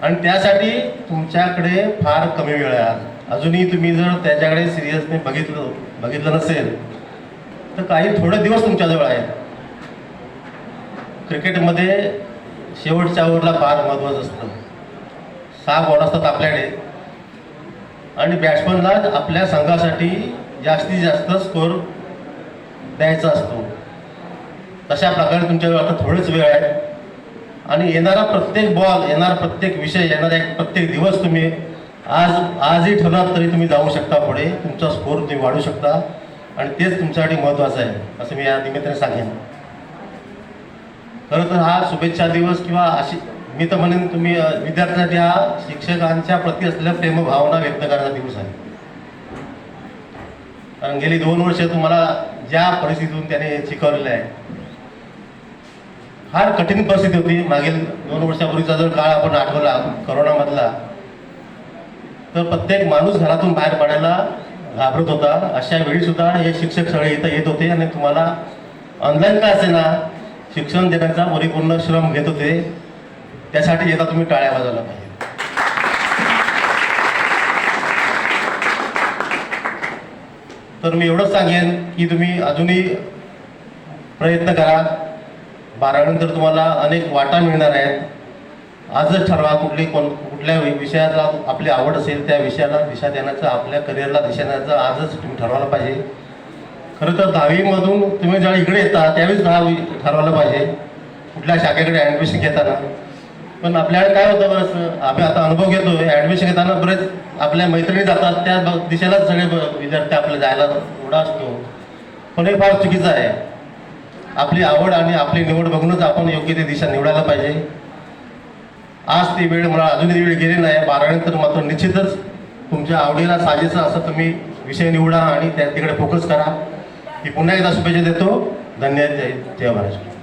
आणि त्यासाठी तुमच्याकडे फार कमी वेळ आहे. अजूनही तुम्ही जर त्याच्याकडे सिरियसने बघितलं नसेल तर काही थोडे दिवस तुमच्याजवळ आहेत. क्रिकेटमध्ये शेवटच्या ओव्हरला फार महत्त्वाचं असतं. 6 बॉल असतात आपल्याकडे आणि बॅट्समनला आपल्या संघासाठी जास्तीत जास्त स्कोअर द्यायचा असतो. तशा प्रकारे तुमच्याजवळ आता थोडेच वेळ आहे आणि येणारा प्रत्येक बॉल, येणारा प्रत्येक विषय, येणारा प्रत्येक दिवस तुम्ही आजही ठरलात तरी तुम्ही जाऊ शकता पुढे. तुमचा स्कोअर तुम्ही वाढू शकता आणि तेच तुमच्यासाठी महत्त्वाचं आहे असं मी या निमित्ताने सांगेन. खरं तर हा शुभेच्छा दिवस किंवा अशी मी तर म्हणेन तुम्ही विद्यार्थ्यांसाठी हा शिक्षकांच्या प्रती असलेल्या प्रेमभावना व्यक्त करण्याचा दिवस आहे. कारण गेली 2 वर्ष तुम्हाला ज्या परिस्थितीतून त्याने शिकवलेलं आहे, फार कठीण परिस्थिती होती. मागील 2 वर्षापूर्वीचा जर काळ आपण आठवला करोनामधला, तर प्रत्येक माणूस घरातून बाहेर पडायला घाबरत होता. अशा वेळी सुद्धा हे शिक्षक सगळे इथं येत होते आणि तुम्हाला ऑनलाईन का असेना शिक्षण देण्याचा परिपूर्ण श्रम घेत होते. त्यासाठी एकदा तुम्ही टाळ्या वाजवल्या पाहिजे. तर मी एवढंच सांगेन की तुम्ही अजूनही प्रयत्न करा. 12वीनंतर तुम्हाला अनेक वाटा मिळणार आहेत. आजच ठरवा कुठल्या विषयाला आपली आवड असेल त्या विषयाला दिशा देण्याचं, आपल्या करिअरला दिशा देण्याचं आजच तुम्ही ठरवायला पाहिजे. खरं तर 10वीमधून तुम्ही जेव्हा इकडे येता त्यावेळेस ठरवायला पाहिजे कुठल्या शाखेकडे ॲडमिशन घेताना. पण आपल्याकडे काय होतं बरंच आम्ही आता अनुभव घेतो, ॲडमिशन घेताना बरेच आपल्या मैत्रिणी जातात त्या दिशेलाच सगळे विद्यार्थी आपल्याला जायला एवढा असतो. पण हे फार चुकीचं आहे. आपली आवड आणि आपली निवड बघूनच आपण योग्य ती दिशा निवडायला पाहिजे. आज ती वेळ मला अजूनही वेळ गेली नाही. 12वीनंतर मात्र निश्चितच तुमच्या आवडीला साजेसं असं तुम्ही विषय निवडा आणि त्या तिकडे फोकस करा. मी पुन्हा एकदा शुभेच्छा देतो. धन्यवाद. जय महाराष्ट्र.